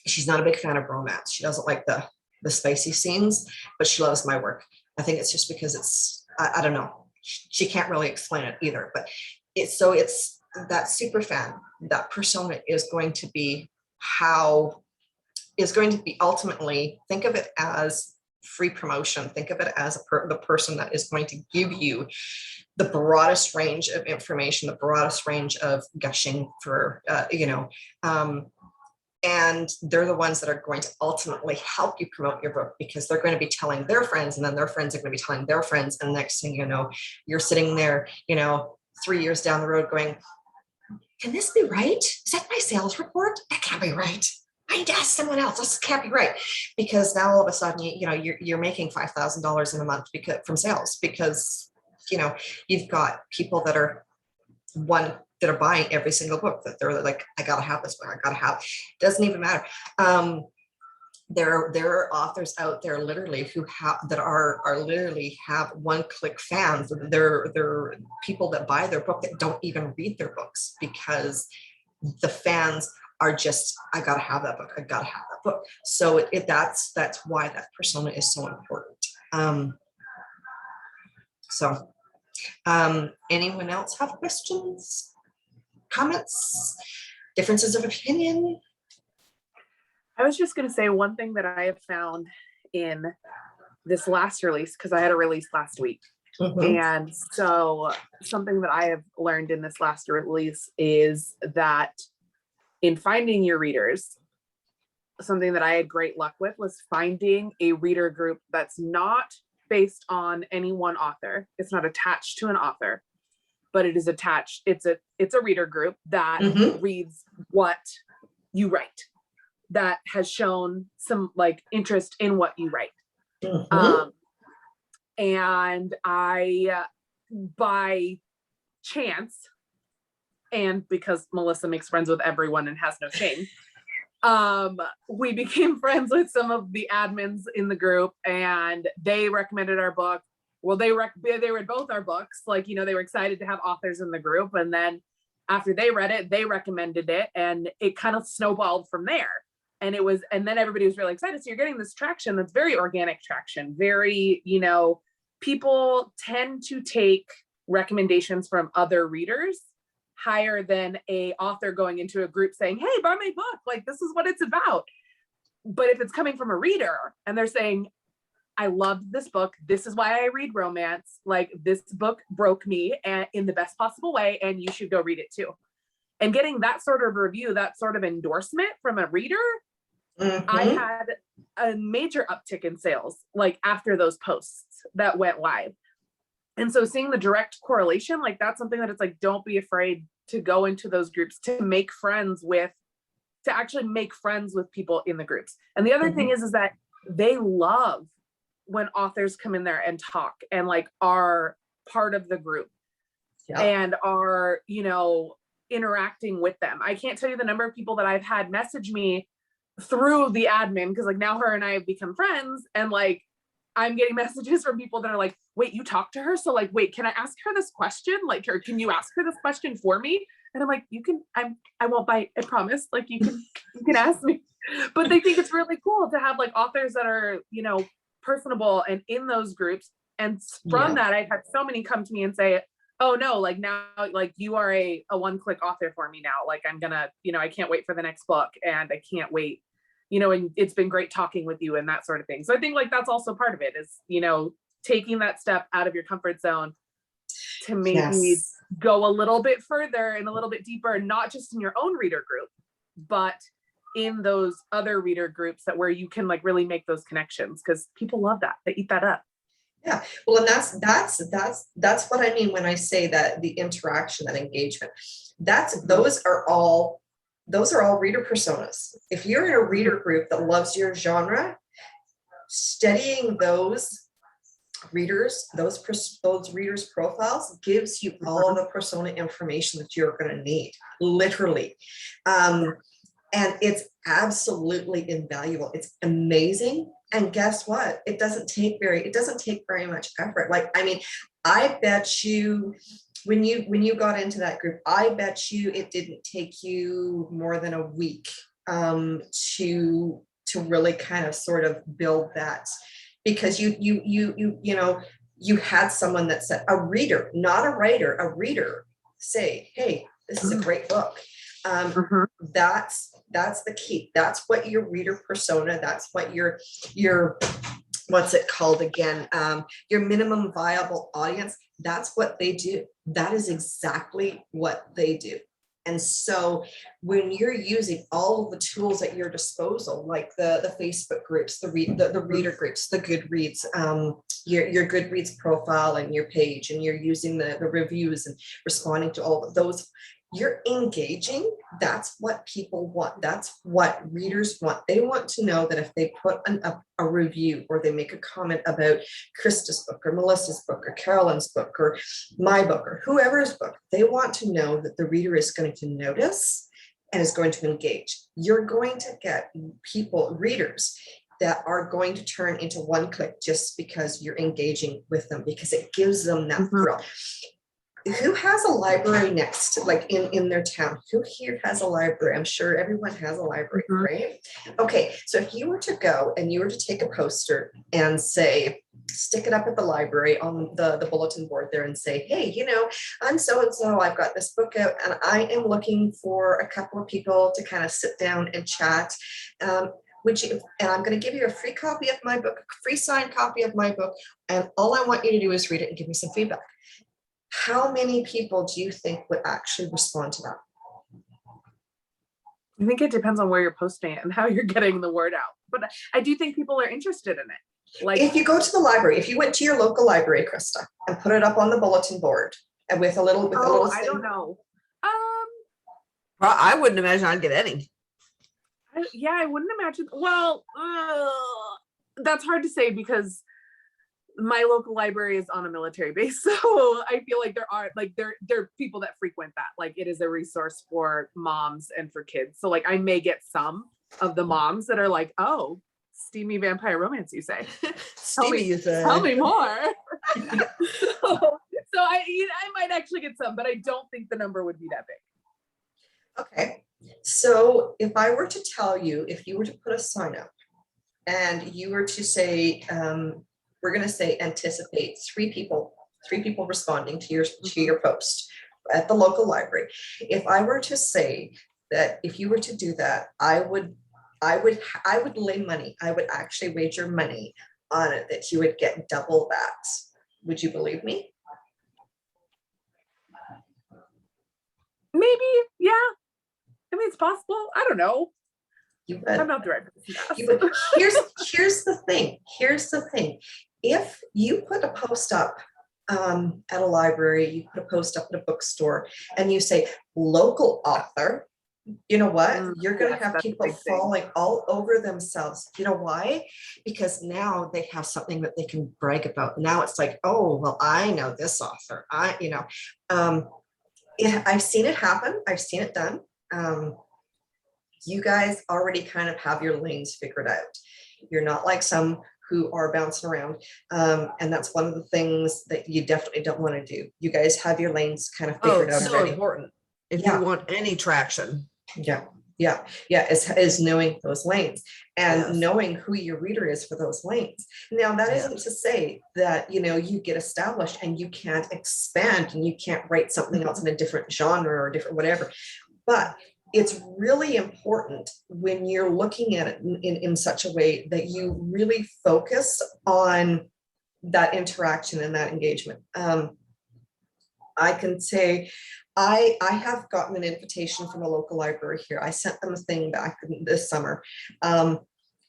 She's not a big fan of romance. She doesn't like the spicy scenes, but she loves my work. I think it's just because I don't know. She can't really explain it either, but it's that super fan, that persona is going to be ultimately, think of it as free promotion. Think of it as the person that is going to give you the broadest range of information, the broadest range of gushing for, and they're the ones that are going to ultimately help you promote your book, because they're going to be telling their friends, and then their friends are going to be telling their friends. And the next thing you know, you're sitting there, 3 years down the road going, can this be right? Is that my sales report? That can't be right. I need to ask someone else. This can't be right. Because now all of a sudden, you're making $5,000 in a month from sales, because, you've got people that are buying every single book, that they're like, I gotta have this book. I gotta have, it doesn't even matter. There are authors out there literally who literally have one-click fans. They're people that buy their book that don't even read their books, because the fans are just, I gotta have that book. I gotta have that book. So that's why that persona is so important. Anyone else have questions, comments, differences of opinion? I was just going to say, one thing that I have found in this last release, because I had a release last week. And so something that I have learned in this last release is that in finding your readers, something that I had great luck with was finding a reader group that's not based on any one author. It's not attached to an author, but it is attached. It's a reader group that reads what you write, that has shown some like interest in what you write. And I, by chance, and because Melissa makes friends with everyone and has no shame, we became friends with some of the admins in the group, and they recommended our book. Well, they read both our books. Like, you know, they were excited to have authors in the group. And then after they read it, they recommended it, and it kind of snowballed from there. And then everybody was really excited. So you're getting this traction that's very organic traction, very, you know, people tend to take recommendations from other readers higher than a author going into a group saying, hey, buy my book, like this is what it's about. But if it's coming from a reader and they're saying, I loved this book, this is why I read romance, like this book broke me and in the best possible way, and you should go read it too. And getting that sort of review, that sort of endorsement from a reader, I had a major uptick in sales like after those posts that went live. And so seeing the direct correlation, like that's something that it's like, don't be afraid to go into those groups, to actually make friends with people in the groups. And the other thing is that they love when authors come in there and talk and like are part of the group and are, you know, interacting with them. I can't tell you the number of people that I've had message me through the admin, because like now her and I have become friends, and like I'm getting messages from people that are like, wait, you talked to her? So like, wait, can I ask her this question? Like, or can you ask her this question for me? And I'm like, you can, I won't bite, I promise. Like you can ask me. But they think it's really cool to have like authors that are, you know, personable and in those groups. And from that, I've had so many come to me and say, oh no, like now, like you are a one-click author for me now. Like I'm gonna, you know, I can't wait for the next book, and I can't wait, you know, and it's been great talking with you and that sort of thing. So I think like that's also part of it is, you know, taking that step out of your comfort zone to maybe go a little bit further and a little bit deeper, not just in your own reader group, but in those other reader groups that where you can like really make those connections, because people love that. They eat that up. Yeah, well, and that's what I mean when I say that the interaction, that engagement, those are all reader personas. If you're in a reader group that loves your genre, studying those readers, those readers' profiles gives you all the persona information that you're going to need, literally. And it's absolutely invaluable. It's amazing. And guess what? It doesn't take very much effort. Like, I mean, I bet you when you got into that group, I bet you it didn't take you more than a week to really kind of sort of build that, because you know, you had someone that said, a reader, not a writer, a reader, say, hey, this is a great book. That's the key. That's what your reader persona, that's what your what's it called again? Your minimum viable audience, that's what they do. That is exactly what they do. And so when you're using all of the tools at your disposal, like the Facebook groups, the reader groups, the Goodreads, your Goodreads profile and your page, and you're using the reviews and responding to all of those, you're engaging. That's what people want. That's what readers want. They want to know that if they put a review or they make a comment about Krista's book or Melissa's book or Carolyn's book or my book or whoever's book, they want to know that the reader is going to notice and is going to engage. You're going to get readers that are going to turn into one click just because you're engaging with them, because it gives them that thrill. Who has a library next, like in their town? Who here has a library? I'm sure everyone has a library, right? Okay, so if you were to go and you were to take a poster and say, stick it up at the library on the bulletin board there and say, hey, you know, I'm so-and-so, I've got this book out and I am looking for a couple of people to kind of sit down and chat. Would you, and I'm going to give you a free copy of my book, a free signed copy of my book, and all I want you to do is read it and give me some feedback. How many people do you think would actually respond to that? I think it depends on where you're posting it and how you're getting the word out. But I do think people are interested in it. Like, if you go to the library, if you went to your local library, Krista, and put it up on the bulletin board, and with a little, I don't know. I wouldn't imagine I'd get any. Yeah, I wouldn't imagine. Well, that's hard to say because my local library is on a military base, so I feel like there are people that frequent that. Like, it is a resource for moms and for kids. So like I may get some of the moms that are like, oh, steamy vampire romance, you say? Steamy, you say? Tell me more. so I might actually get some, but I don't think the number would be that big. Okay, so if I were to tell you, if you were to put a sign up and you were to say, we're going to say anticipate three people responding to your post at the local library. If I were to say that, if you were to do that, I would lay money. I would actually wager money on it that you would get double that. Would you believe me? Maybe, yeah. I mean, it's possible. I don't know. You would. I'm not the right person to ask. You would. Here's the thing. Here's the thing. If you put a post up at a library, you put a post up at a bookstore, and you say local author, you know what? You're going to have people falling all over themselves. You know why? Because now they have something that they can brag about. Now it's like, oh, well, I know this author. I've seen it happen. I've seen it done. You guys already kind of have your lanes figured out. You're not like some who are bouncing around. And that's one of the things that you definitely don't want to do. You guys have your lanes kind of figured out so already. important. If you want any traction. Yeah, is knowing those lanes and knowing who your reader is for those lanes. Now, that isn't to say that, you get established and you can't expand and you can't write something else in a different genre or different whatever. But it's really important when you're looking at it in such a way that you really focus on that interaction and that engagement. I can say I have gotten an invitation from a local library here. I sent them a thing back this summer. I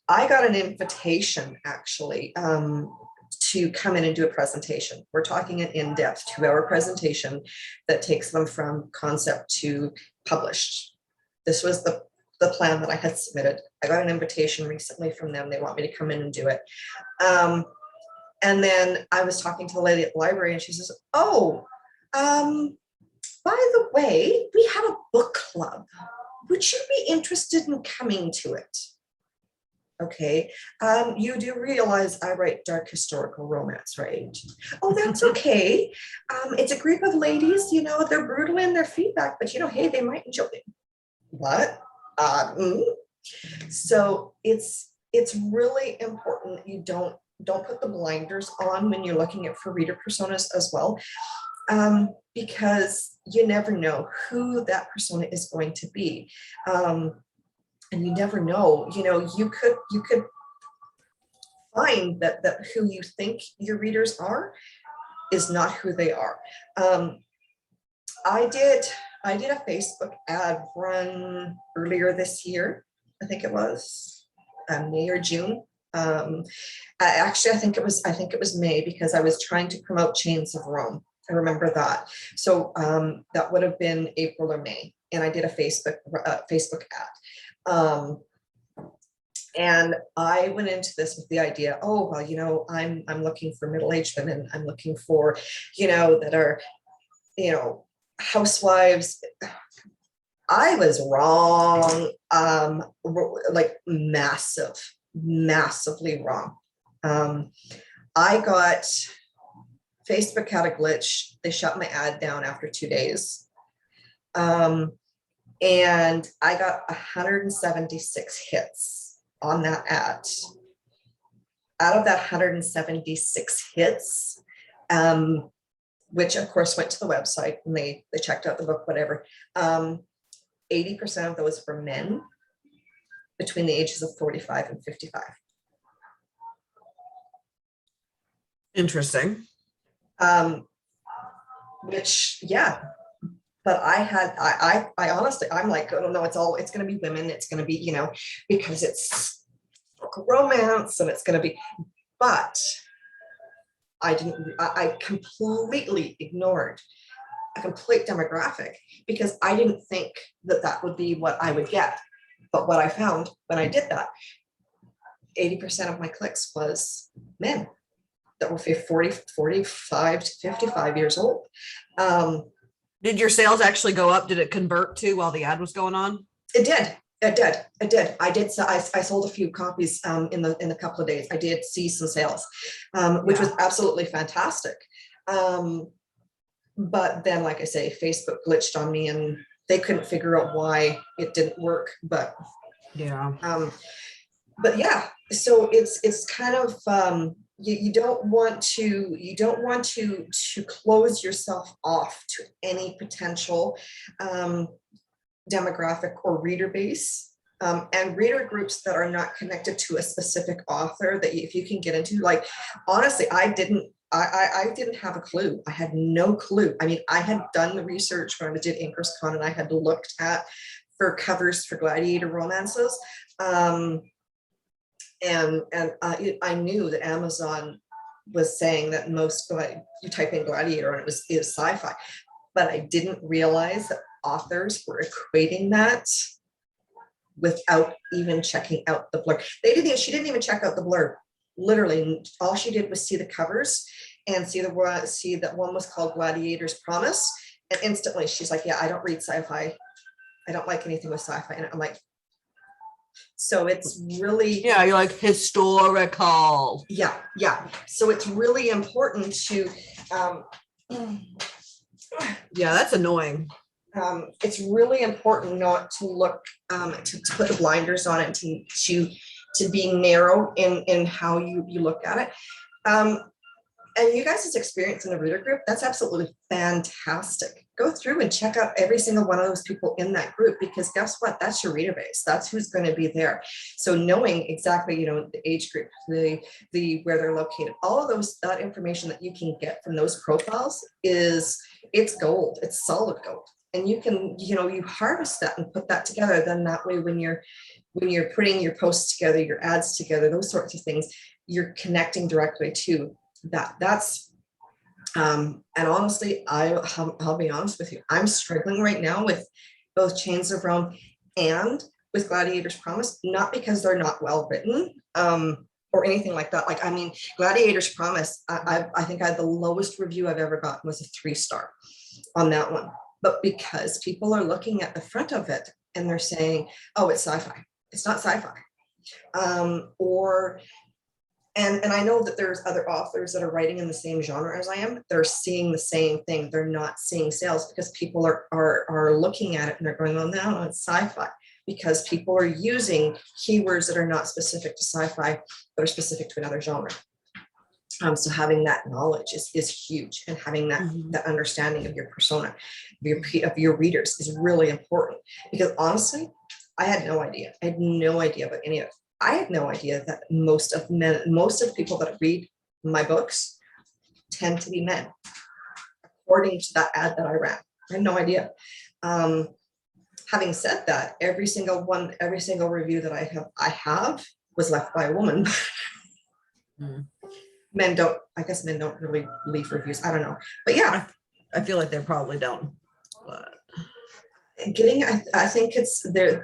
got an invitation actually to come in and do a presentation. We're talking an in-depth 2-hour presentation that takes them from concept to published. This was the plan that I had submitted. I got an invitation recently from them. They want me to come in and do it. And then I was talking to the lady at the library and she says, oh, by the way, we have a book club. Would you be interested in coming to it? Okay, you do realize I write dark historical romance, right? Oh, that's okay. It's a group of ladies, they're brutal in their feedback, but hey, they might enjoy it. What? So it's really important you don't put the blinders on when you're looking at for reader personas as well. Because you never know who that persona is going to be. And you never know, you could find that who you think your readers are is not who they are. I did a Facebook ad run earlier this year. I think it was May or June. Actually, I think it was May, because I was trying to promote Chains of Rome. I remember that. So that would have been April or May, and I did a Facebook ad. And I went into this with the idea, oh, well, I'm looking for middle-aged women. I'm looking for, that are, housewives. I was wrong, like massively wrong. Facebook had a glitch. They shut my ad down after 2 days. And I got 176 hits on that ad. Out of that 176 hits, which of course went to the website and they checked out the book, whatever. 80% of those were men between the ages of 45 and 55. Interesting. Which, yeah, but I honestly, I'm like, oh no, it's going to be women. It's going to be, because it's romance and it's going to be, but I completely ignored a complete demographic because I didn't think that would be what I would get. But what I found when I did that, 80% of my clicks was men that were 45 to 55 years old. Did your sales actually go up? Did it convert too while the ad was going on? It did. I sold a few copies in a couple of days. I did see some sales, which was absolutely fantastic. But then, like I say, Facebook glitched on me and they couldn't figure out why it didn't work. But yeah, so it's kind of you don't want to close yourself off to any potential demographic or reader base, and reader groups that are not connected to a specific author that if you can get into. Like, honestly, I didn't have a clue. I had no clue. I mean, I had done the research when I did InkersCon and I had looked for covers for gladiator romances. And I knew that Amazon was saying that most, you type in gladiator and is sci-fi, but I didn't realize that authors were equating that without even checking out the blurb. She didn't even check out the blurb. Literally, all she did was see the covers and see that one was called Gladiator's Promise, and instantly she's like, yeah, I don't read sci-fi. I don't like anything with sci-fi. And I'm like, so it's really, yeah, you're like historical. Yeah. So it's really important to yeah, that's annoying. It's really important not to look to put the blinders on it, to be narrow in how you look at it. And you guys' experience in the reader group, that's absolutely fantastic. Go through and check out every single one of those people in that group, because guess what? That's your reader base. That's who's going to be there. So knowing exactly, the age group, the where they're located, all of that information that you can get from those profiles it's gold. It's solid gold. And you can, you harvest that and put that together. Then that way, when you're putting your posts together, your ads together, those sorts of things, you're connecting directly to that's and honestly, I'll be honest with you, I'm struggling right now with both Chains of Rome and with Gladiator's Promise, not because they're not well written or anything like that. Like, I mean, Gladiator's Promise, I think I had the lowest review I've ever gotten was a 3-star on that one, but because people are looking at the front of it and they're saying, oh, it's sci-fi. It's not sci-fi. And I know that there's other authors that are writing in the same genre as I am. They're seeing the same thing. They're not seeing sales because people are looking at it and they're going, oh, no, it's sci-fi, because people are using keywords that are not specific to sci-fi, but are specific to another genre. So having that knowledge is huge, and having that understanding of your persona, of your readers, is really important. Because honestly, I had no idea. I had no idea about any of it. I had no idea that most of the people that read my books tend to be men, according to that ad that I ran. I had no idea. Having said that, every single review that I have was left by a woman. Men don't really leave reviews. I don't know, but yeah, I feel like they probably don't. But I think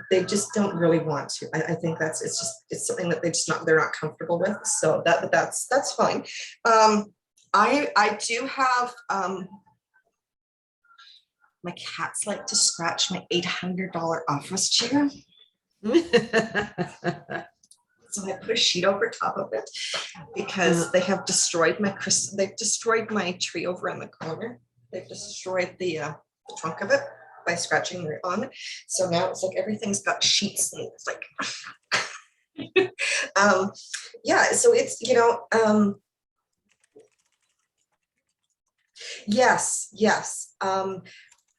they just don't really want to. I think it's something that they're not comfortable with. So that's fine. I do have my cats like to scratch my $800 office chair. So I put a sheet over top of it because they have destroyed they've destroyed my tree over in the corner. They've destroyed the trunk of it by scratching right on it. So now it's like everything's got sheets and it's like so it's yes.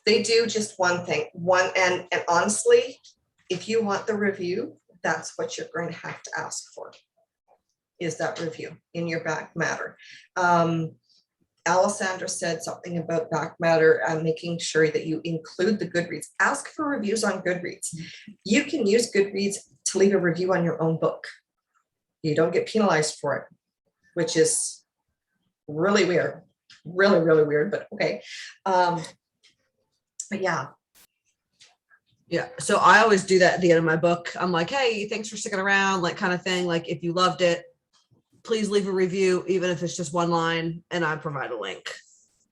They do just one thing. And honestly, if you want the review, that's what you're going to have to ask for, is that review in your back matter. Alessandra said something about back matter and making sure that you include the Goodreads. Ask for reviews on Goodreads. You can use Goodreads to leave a review on your own book. You don't get penalized for it, which is really weird, really, really weird, but okay. But yeah. Yeah. So I always do that at the end of my book. I'm like, hey, thanks for sticking around, like kind of thing. Like if you loved it, please leave a review, even if it's just one line, and I provide a link.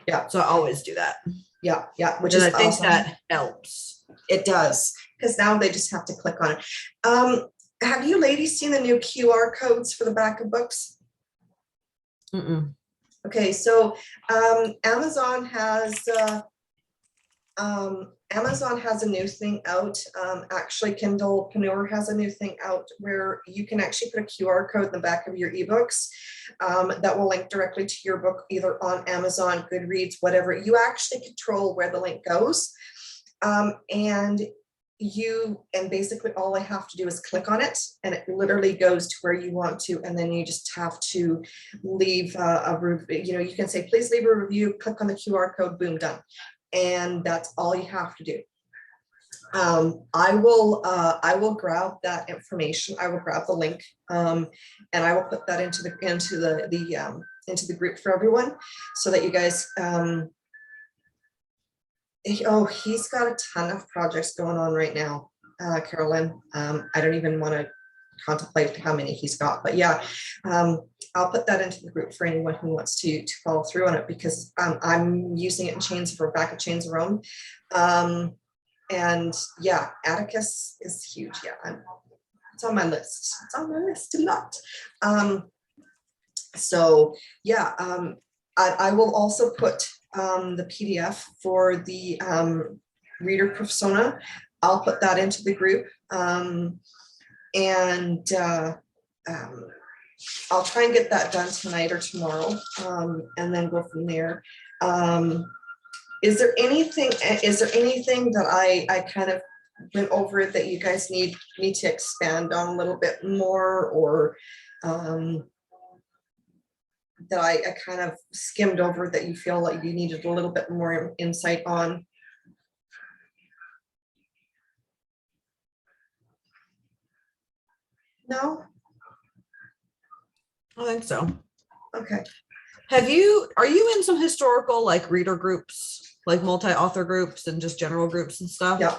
Yeah. So I always do that. Yeah. Yeah. Which And is I think awesome. that helps. It does, because now they just have to click on it. Have you ladies seen the new QR codes for the back of books? Mm-mm. Okay, so Amazon has a new thing out. Actually, Kindlepreneur has a new thing out where you can actually put a QR code in the back of your ebooks that will link directly to your book, either on Amazon, Goodreads, whatever. You actually control where the link goes. And basically all I have to do is click on it, and it literally goes to where you want to, and then you just have to leave a review. You know, you can say, please leave a review, click on the QR code, boom, done. And that's all you have to do. I will grab that information. I will grab the link, and I will put that into the group for everyone, so that you guys. He's got a ton of projects going on right now, Carolyn. I don't even want to contemplate how many he's got, but yeah, I'll put that into the group for anyone who wants to follow through on it, because I'm using it in Chains for back of Chains of Rome. And yeah, Atticus is huge. Yeah, it's on my list. It's on my list a lot. So yeah, I will also put the PDF for the reader persona. I'll put that into the group, and I'll try and get that done tonight or tomorrow, and then go from there. Is there anything that I kind of went over that you guys need me to expand on a little bit more, or that I kind of skimmed over that you feel like you needed a little bit more insight on? No? I think so. Okay. Are you in some historical like reader groups, like multi-author groups and just general groups and stuff? Yeah,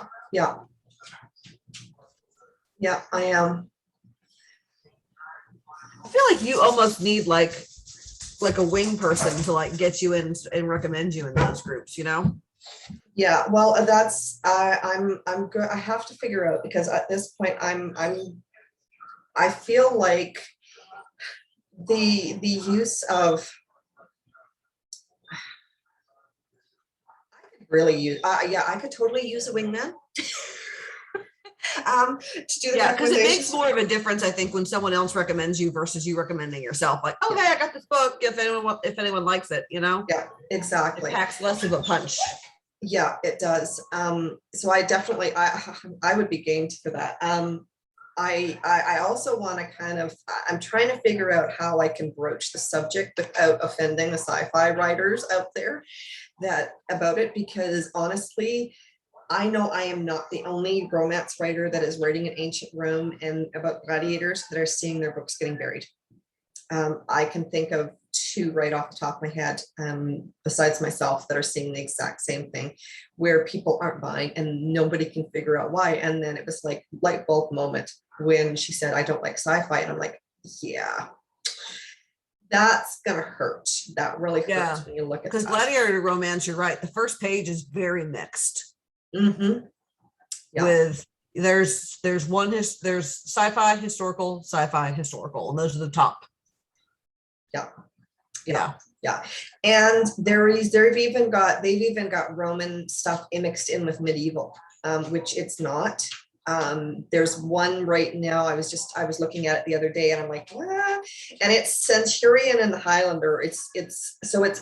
I am. I feel like you almost need like a wing person to like get you in and recommend you in those groups, you know? Yeah, well, that's I'm good. I have to figure out, because at this point I feel like the use of I could totally use a wingman. To do the Yeah, because it makes recommendations. more of a difference, I think, when someone else recommends you versus you recommending yourself. Like, oh, hey, I got this book. If anyone likes it, you know? Yeah, exactly. It packs less of a punch. Yeah, it does. So I definitely I would be game for that. I also want to I'm trying to figure out how I can broach the subject without offending the sci-fi writers out there about it, because honestly, I know I am not the only romance writer that is writing in ancient Rome and about gladiators that are seeing their books getting buried. I can think of two right off the top of my head, besides myself, that are seeing the exact same thing, where people aren't buying and nobody can figure out why. And then it was like light bulb moment when she said, I don't like sci-fi. And I'm like, yeah, that's gonna hurt. That really hurts when you look at that. Because gladiator romance, you're right. The first page is very mixed. Mm-hmm. Yeah. With there's sci-fi, historical, and those are the top. Yeah. And they've even got Roman stuff mixed in with medieval, which it's not. There's one right now. I was looking at it the other day, and I'm like, what? And it's Centurion and the Highlander. It's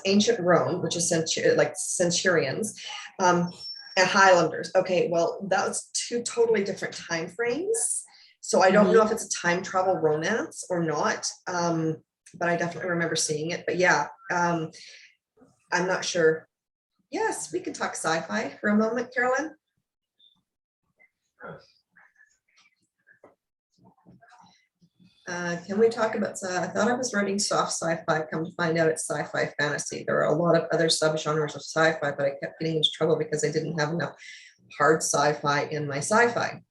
ancient Rome, which is like centurions, and Highlanders. Okay, well, that was two totally different time frames. So I don't know if it's a time travel romance or not, but I definitely remember seeing it. But yeah, I'm not sure. Yes, we can talk sci-fi for a moment, Carolyn. Can we talk about, I thought I was writing soft sci-fi, come to find out it's sci-fi fantasy. There are a lot of other subgenres of sci-fi, but I kept getting into trouble because I didn't have enough hard sci-fi in my sci-fi.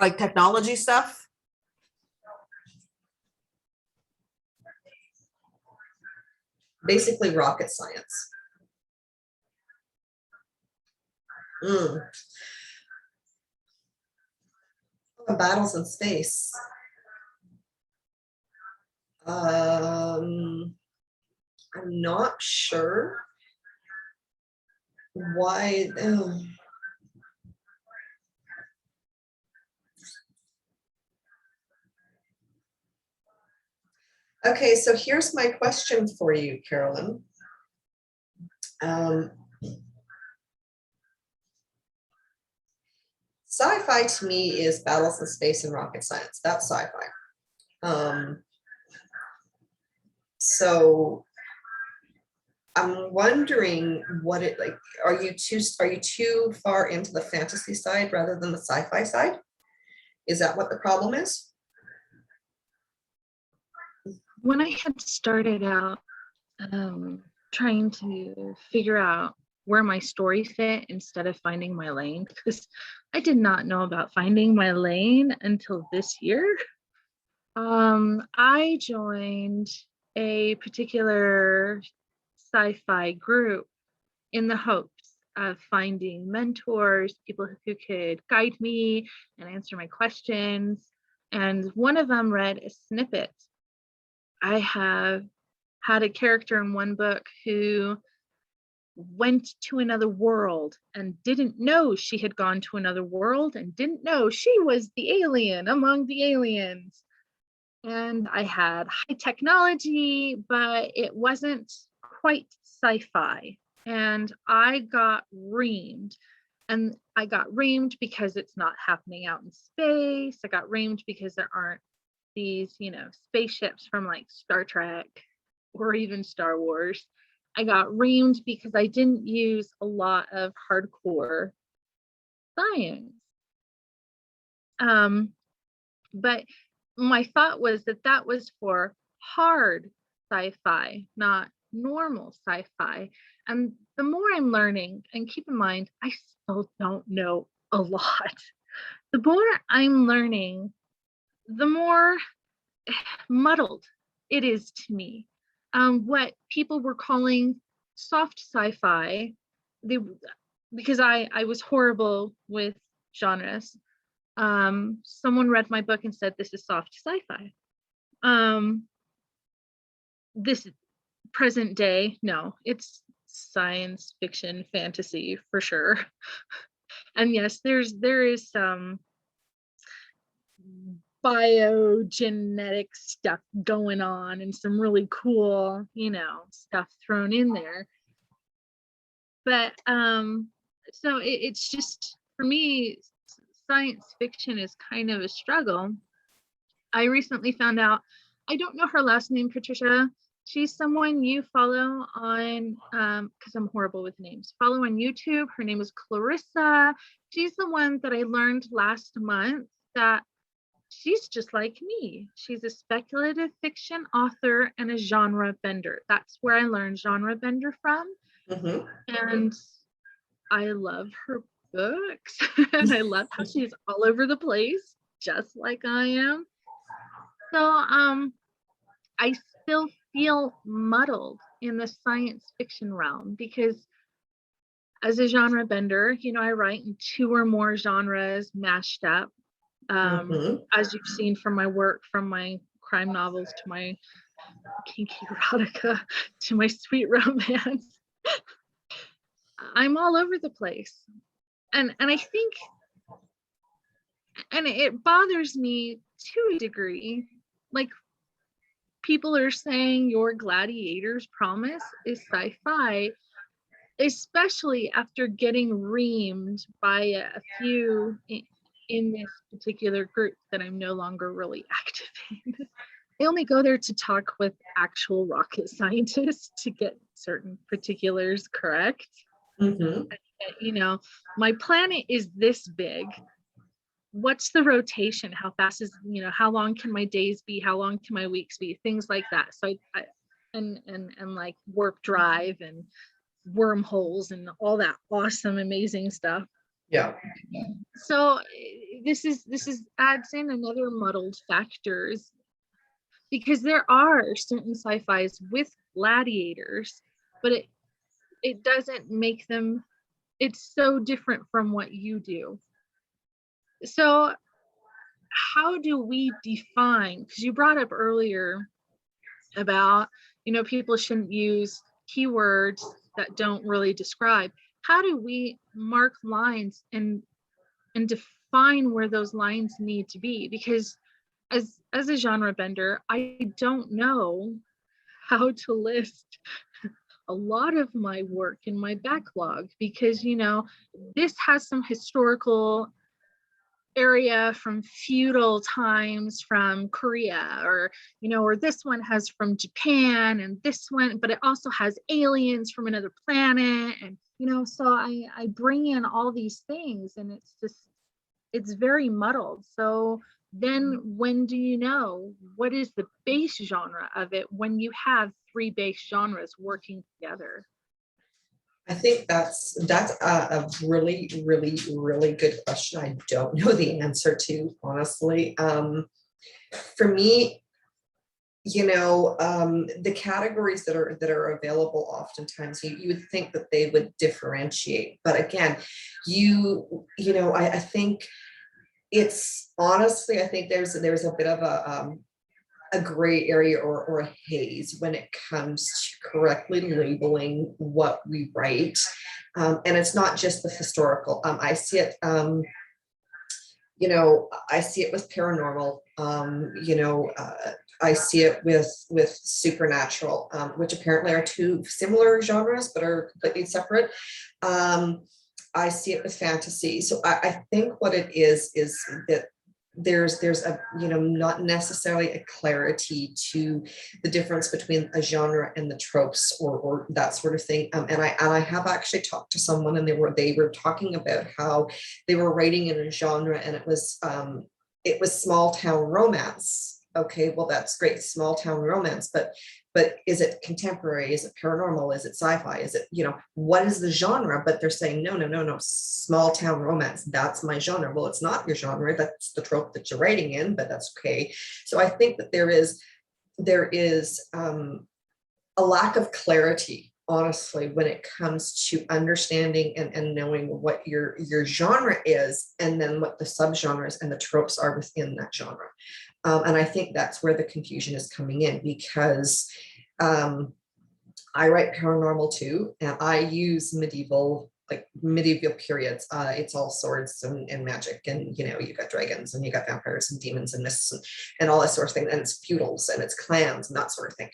Like technology stuff. Basically rocket science. Battles in space. I'm not sure why. Okay, so here's my question for you, Carolyn. Sci-fi to me is battles in space and rocket science. That's sci-fi. So I'm wondering what it like. Are you too far into the fantasy side rather than the sci-fi side? Is that what the problem is? When I had started out trying to figure out where my story fit instead of finding my lane, because I did not know about finding my lane until this year. I joined a particular sci-fi group in the hopes of finding mentors, people who could guide me and answer my questions. And one of them read a snippet. I have had a character in one book who went to another world and didn't know she had gone to another world and didn't know she was the alien among the aliens. And I had high technology, but it wasn't quite sci-fi. And I got reamed. And I got reamed because it's not happening out in space. I got reamed because there aren't these, spaceships from like Star Trek or even Star Wars. I got reamed because I didn't use a lot of hardcore science. But my thought was that was for hard sci-fi, not normal sci-fi. And the more I'm learning, and keep in mind, I still don't know a lot. The more I'm learning, the more muddled it is to me. What people were calling soft sci-fi, because I was horrible with genres. Someone read my book and said, this is soft sci-fi. This present day, no, it's science fiction fantasy for sure. And yes, there is some biogenetic stuff going on and some really cool, stuff thrown in there. But so it's just, for me, science fiction is kind of a struggle. I recently found out, I don't know her last name, Patricia. She's someone you follow on, because I'm horrible with names, follow on YouTube. Her name is Clarissa. She's the one that I learned last month that she's just like me. She's a speculative fiction author and a genre bender. That's where I learned genre bender from. And I love her books. And I love how she's all over the place, just like I am. So I still feel muddled in the science fiction realm because as a genre bender, I write in 2 or more genres mashed up. As you've seen from my work, from my crime novels to my kinky erotica to my sweet romance. I'm all over the place. And I think, and it bothers me to a degree, like people are saying your Gladiator's Promise is sci-fi, especially after getting reamed by a few in this particular group that I'm no longer really active in. I only go there to talk with actual rocket scientists to get certain particulars correct. Mhm. You know, my planet is this big. What's the rotation? How fast is, you know, how long can my days be? How long can my weeks be? Things like that. So and like warp drive and wormholes and all that awesome, amazing stuff. Yeah. So this is adds in another muddled factors, because there are certain sci-fis with gladiators, but it doesn't make them, it's so different from what you do. So how do we define, because you brought up earlier about, you know, people shouldn't use keywords that don't really describe. How do we mark lines and define where those lines need to be? Because as a genre bender, I don't know how to list a lot of my work in my backlog, because, you know, this has some historical area from feudal times from Korea, or, you know, or this one has from Japan, and this one, but it also has aliens from another planet. And, you know, so I bring in all these things, and it's just, it's very muddled. So then when do you know what is the base genre of it when you have 3 base genres working together? I think that's a really, really, really good question. I don't know the answer to, honestly. For me, you know, the categories that are available, oftentimes you would think that they would differentiate, but again, you know, I think it's honestly, I think there's a bit of a gray area or a haze when it comes to correctly labeling what we write. And it's not just the historical. I see it, you know, I see it with paranormal, you know, I see it with supernatural, which apparently are 2 similar genres, but are completely separate. I see it with fantasy. So I think what it is that there's a, you know, not necessarily a clarity to the difference between a genre and the tropes or that sort of thing. And I have actually talked to someone, and they were talking about how they were writing in a genre, and it was small town romance. Okay, well, that's great, small town romance, but is it contemporary? Is it paranormal? Is it sci-fi? Is it, you know, what is the genre? But they're saying, no, small town romance, that's my genre. Well, it's not your genre, that's the trope that you're writing in, but that's okay. So I think that there is a lack of clarity, honestly, when it comes to understanding and knowing what your genre is, and then what the subgenres and the tropes are within that genre. And I think that's where the confusion is coming in, because I write paranormal too, and I use medieval periods. It's all swords and magic, and, you know, you got dragons and you got vampires and demons and myths and all that sort of thing, and it's feudals and it's clans and that sort of thing.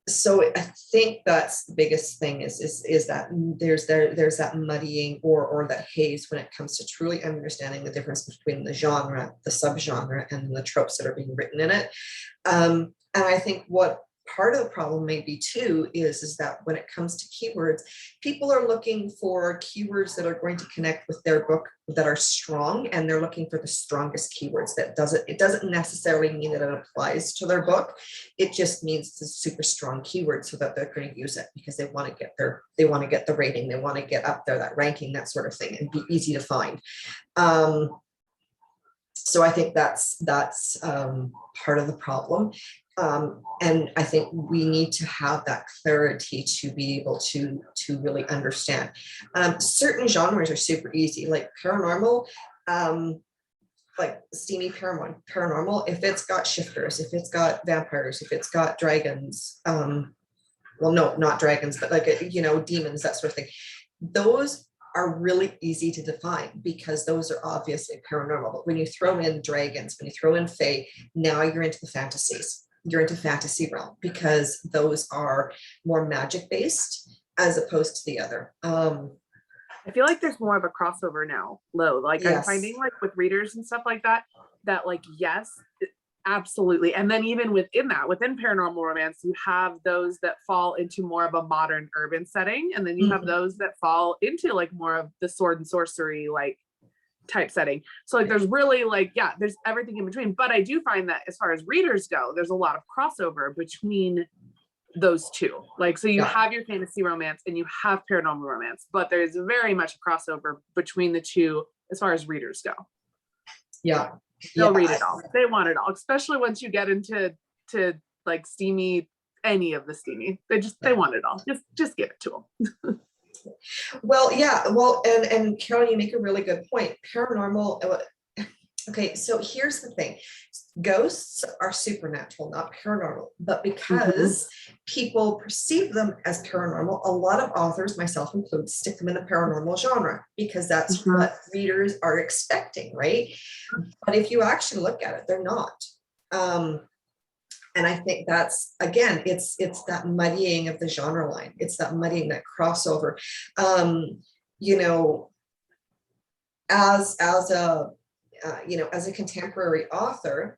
So I think that's the biggest thing is that there's that muddying or that haze when it comes to truly understanding the difference between the genre, the subgenre, and the tropes that are being written in it. And I think what part of the problem may be too is that when it comes to keywords, people are looking for keywords that are going to connect with their book, that are strong, and they're looking for the strongest keywords. It doesn't necessarily mean that it applies to their book. It just means it's a super strong keyword so that they're going to use it because they want to get the rating, they want to get up there, that ranking, that sort of thing, and be easy to find. So I think that's part of the problem. And I think we need to have that clarity to be able to really understand. Certain genres are super easy, like paranormal, like steamy paranormal. If it's got shifters, if it's got vampires, if it's got dragons, well, no, not dragons, but like, you know, demons, that sort of thing. Those are really easy to define because those are obviously paranormal. But when you throw in dragons, when you throw in fae, now you're into the fantasies. You're into fantasy realm because those are more magic based as opposed to the other. I feel like there's more of a crossover now, Lo. Like I'm Yes. finding like with readers and stuff like that, that like, yes, absolutely. And then even within that, within paranormal romance, you have those that fall into more of a modern urban setting. And then you have those that fall into like more of the sword and sorcery, like type setting. So like there's really like, yeah, there's everything in between. But I do find that as far as readers go, there's a lot of crossover between those two. Like, so you Yeah. have your fantasy romance and you have paranormal romance, but there's very much a crossover between the two as far as readers go. Yeah. They'll read it all. They want it all, especially once you get into like steamy, any of the steamy. They want it all. Just give it to them. Well, yeah. Well, and Carol, you make a really good point. Paranormal. Okay, so here's the thing. Ghosts are supernatural, not paranormal, but because people perceive them as paranormal, a lot of authors, myself included, stick them in the paranormal genre because that's what readers are expecting, right? But if you actually look at it, they're not. And I think that's, again, it's that muddying of the genre line. It's that muddying, that crossover. You know, as a contemporary author,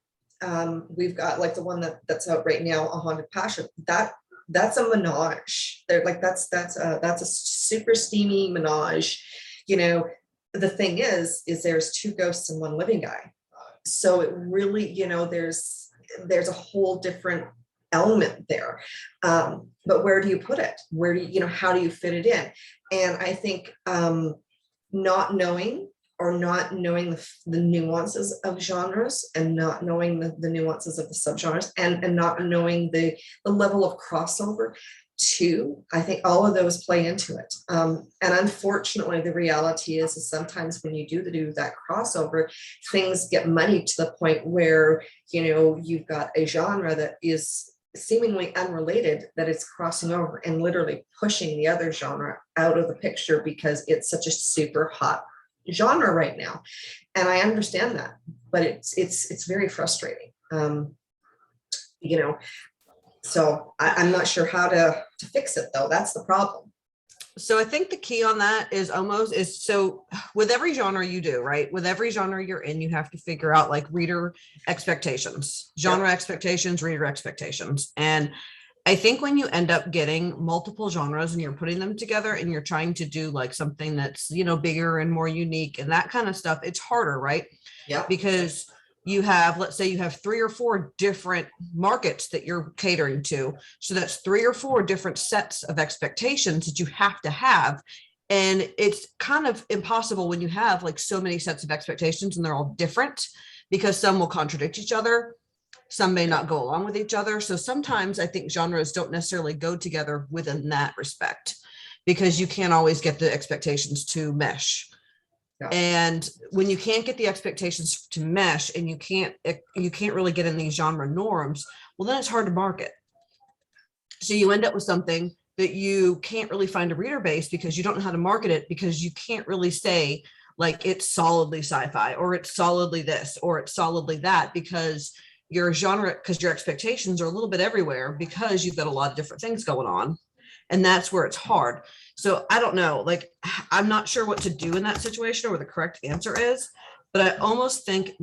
we've got like the one that's out right now, A Haunted Passion. That's a menage. They're like that's a super steamy menage. You know, the thing is there's two ghosts and one living guy. So it really, there's a whole different element there. But where do you put it? Where do you, how do you fit it in? And I think not knowing the nuances of genres and not knowing the nuances of the subgenres and not knowing the level of crossover too, I think all of those play into it. And unfortunately, the reality is sometimes when you do that crossover, things get muddied to the point where, you've got a genre that is seemingly unrelated, that it's crossing over and literally pushing the other genre out of the picture because it's such a super hot genre right now. And I understand that, but it's very frustrating. So I'm not sure how to fix it though. That's the problem. So I think the key on that is so with every genre you do, right? With every genre you're in, you have to figure out like reader expectations, genre expectations, reader expectations. And I think when you end up getting multiple genres and you're putting them together and you're trying to do like something that's, bigger and more unique and that kind of stuff, it's harder, right? Yeah. Because let's say you have 3 or 4 different markets that you're catering to. So that's 3 or 4 different sets of expectations that you have to have. And it's kind of impossible when you have like so many sets of expectations and they're all different because some will contradict each other. Some may not go along with each other. So sometimes I think genres don't necessarily go together within that respect because you can't always get the expectations to mesh. Yeah. And when you can't get the expectations to mesh and you can't really get in these genre norms, well, then it's hard to market. So you end up with something that you can't really find a reader base because you don't know how to market it because you can't really say like it's solidly sci-fi or it's solidly this or it's solidly that because your expectations are a little bit everywhere because you've got a lot of different things going on. And that's where it's hard. So I don't know, like, I'm not sure what to do in that situation or what the correct answer is, but I almost think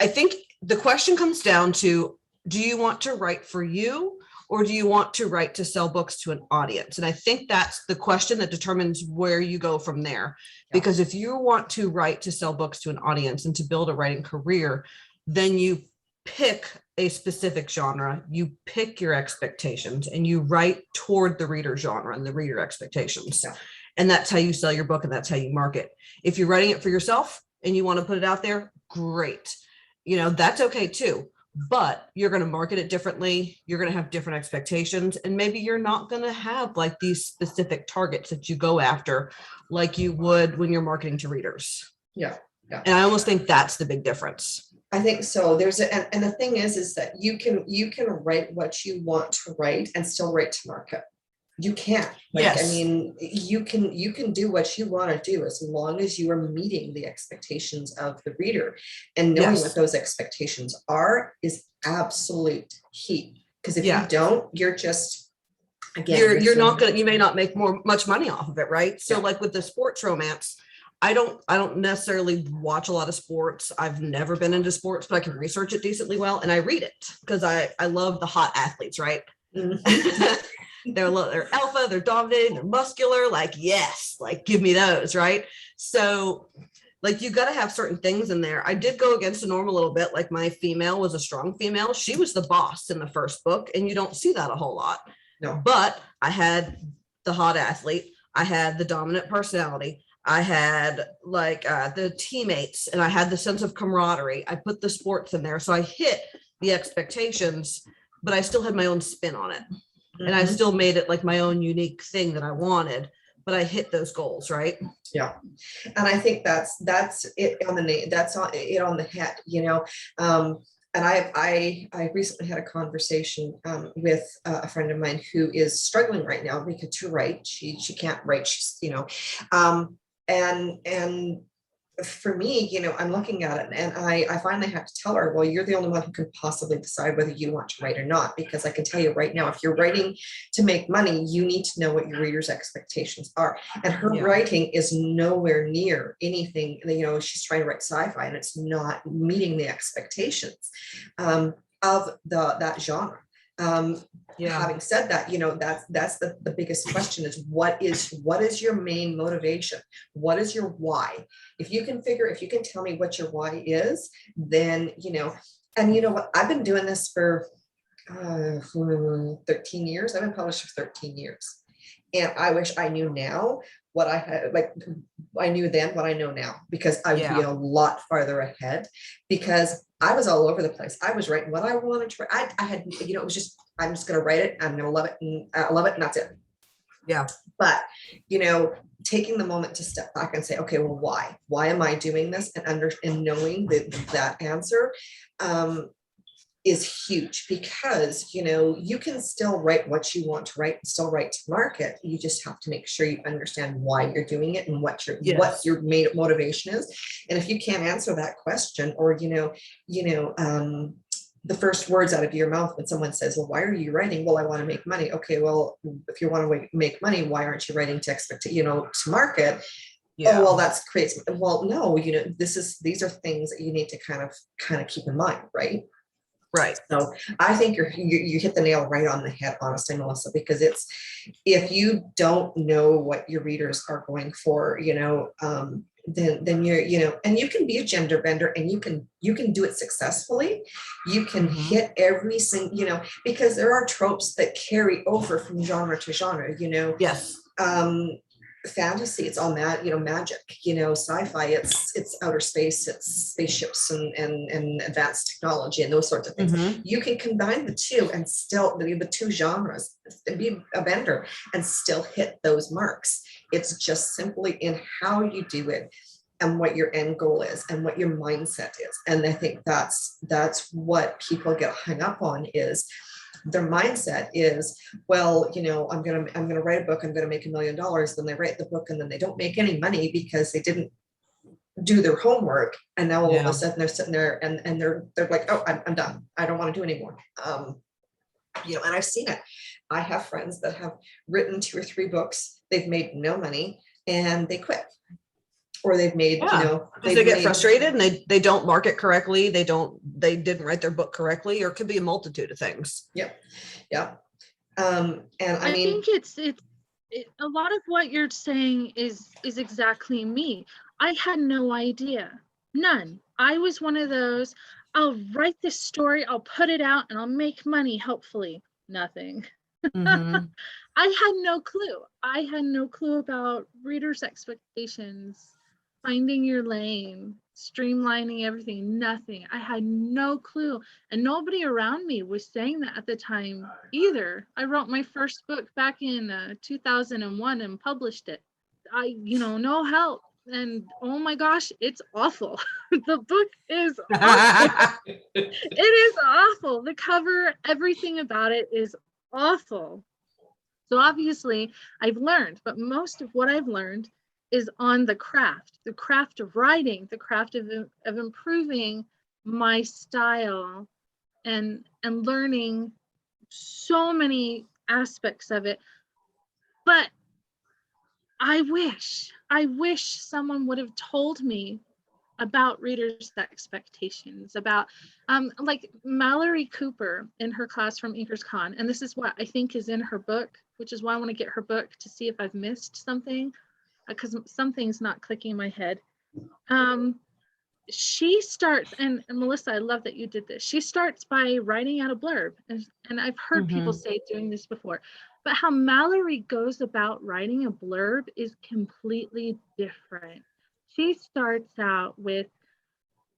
I think the question comes down to, do you want to write for you or do you want to write to sell books to an audience? And I think that's the question that determines where you go from there. Yeah. Because if you want to write to sell books to an audience and to build a writing career, then you pick a specific genre, you pick your expectations and you write toward the reader genre and the reader expectations. Yeah. And that's how you sell your book and that's how you market. If you're writing it for yourself and you want to put it out there, great. That's okay too. But you're going to market it differently. You're going to have different expectations. And maybe you're not going to have like these specific targets that you go after like you would when you're marketing to readers. Yeah. Yeah. And I almost think that's the big difference. I think so. And the thing is that you can write what you want to write and still write to market. You can. Yes. I mean, you can do what you want to do as long as you are meeting the expectations of the reader, and knowing what those expectations are is absolute key. Because if you don't, you're just Again, you're not gonna, you may not make much money off of it, right? So Yeah. like with the sports romance, I don't necessarily watch a lot of sports. I've never been into sports, but I can research it decently well, and I read it because I love the hot athletes, right? Mhm. They're alpha, they're dominating, they're muscular, like yes, like give me those, right? So like you got to have certain things in there. I did go against the norm a little bit. Like my female was a strong female. She was the boss in the first book, and you don't see that a whole lot. No. But I had the hot athlete. I had the dominant personality. I had like the teammates, and I had the sense of camaraderie. I put the sports in there, so I hit the expectations, but I still had my own spin on it. And I Mhm. still made it like my own unique thing that I wanted, but I hit those goals, right? Yeah, and I think that's it on the that's on it on the head, you know. And I recently had a conversation with a friend of mine who is struggling right now because to write, she can't write. She's, you know, and for me, you know, I'm looking at it and I finally had to tell her, well, you're the only one who can possibly decide whether you want to write or not, because I can tell you right now, if you're writing to make money, you need to know what your readers' expectations are. And her Yeah. writing is nowhere near anything, you know, she's trying to write sci-fi and it's not meeting the expectations of that genre. Having said that, you know, that's the biggest question is what is your main motivation? What is your why? If you can tell me what your why is, then, you know, and you know what, I've been doing this for 13 years. I've been published for 13 years. And I wish I knew now what I had, like I knew then what I know now, because I would be a lot farther ahead, because I was all over the place. I was writing what I wanted to write. I had, you know, it was just, I'm just going to write it. I'm going to love it. And I love it. And that's it. Yeah. But, you know, taking the moment to step back and say, okay, well, why am I doing this? And knowing that answer, is huge, because, you know, you can still write what you want to write and still write to market. You just have to make sure you understand why you're doing it and what your main motivation is. And if you can't answer that question, or, the first words out of your mouth when someone says, well, why are you writing? Well, I want to make money. Okay, well, if you want to make money, why aren't you writing to market? Yeah. Oh, well, that's creates. Well, no, you know, these are things that you need to kind of keep in mind, right? Right. So I think you hit the nail right on the head, honestly, Melissa, because if you don't know what your readers are going for, you know, then you're, you know, and you can be a gender bender and you can do it successfully. You can hit every single, you know, because there are tropes that carry over from genre to genre, you know. Yes. Fantasy, it's all magic, you know. Sci-fi, it's outer space, it's spaceships and advanced technology and those sorts of things. You can combine the two and still the two genres and be a bender and still hit those marks. It's just simply in how you do it and what your end goal is and what your mindset is. And I think that's what people get hung up on, is their mindset is, well, you know, I'm gonna write a book, I'm gonna make $1 million. Then they write the book and then they don't make any money because they didn't do their homework. And now all of a sudden they're sitting there and they're like, oh, I'm done. I don't want to do anymore. You know, and I've seen it. I have friends that have written 2 or 3 books. They've made no money and they quit. Or they've made, you know, they get frustrated and they don't market correctly. They didn't write their book correctly, or it could be a multitude of things. Yep. And I mean, think it's a lot of what you're saying is exactly me. I had no idea, none. I was one of those, I'll write this story, I'll put it out and I'll make money, hopefully. Nothing. I had no clue. I had no clue about readers' expectations, finding your lane, streamlining everything, nothing. I had no clue. And nobody around me was saying that at the time either. I wrote my first book back in 2001 and published it. No help. And oh my gosh, it's awful. The book is awful. It is awful. The cover, everything about it is awful. So obviously I've learned, but most of what I've learned is on the craft of writing, the craft of improving my style and learning so many aspects of it. But I wish someone would have told me about readers' expectations, about like Mallory Cooper in her class from Inker's Con, and this is what I think is in her book, which is why I want to get her book to see if I've missed something, because something's not clicking in my head. She starts, and Melissa, I love that you did this. She starts by writing out a blurb, and I've heard people say doing this before, but how Mallory goes about writing a blurb is completely different. She starts out with,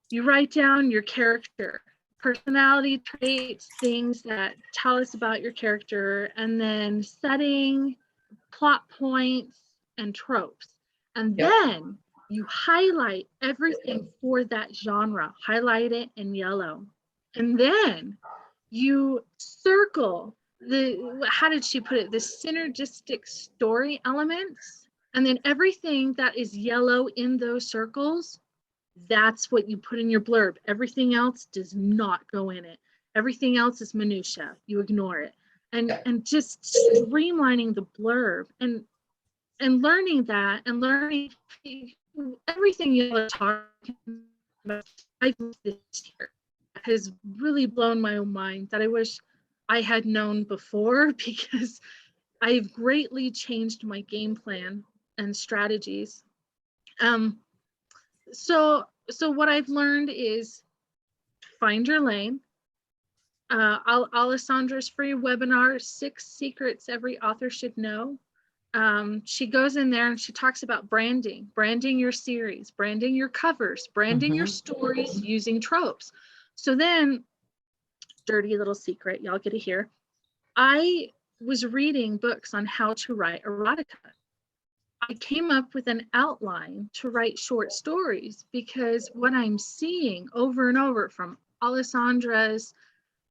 you write down your character, personality traits, things that tell us about your character, and then setting, plot points, and tropes. And then you highlight everything for that genre, highlight it in yellow. And then you circle the, how did she put it? The synergistic story elements. And then everything that is yellow in those circles, that's what you put in your blurb. Everything else does not go in it. Everything else is minutia. You ignore it. And just streamlining the blurb and learning that, and learning everything you're talking about this year has really blown my own mind, that I wish I had known before, because I've greatly changed my game plan and strategies. So what I've learned is find your lane. Alessandra's free webinar, 6 secrets every author should know. She goes in there and she talks about branding your series, branding your covers, branding your stories using tropes. So then, dirty little secret, y'all get to hear. I was reading books on how to write erotica. I came up with an outline to write short stories, because what I'm seeing over and over from Alessandra's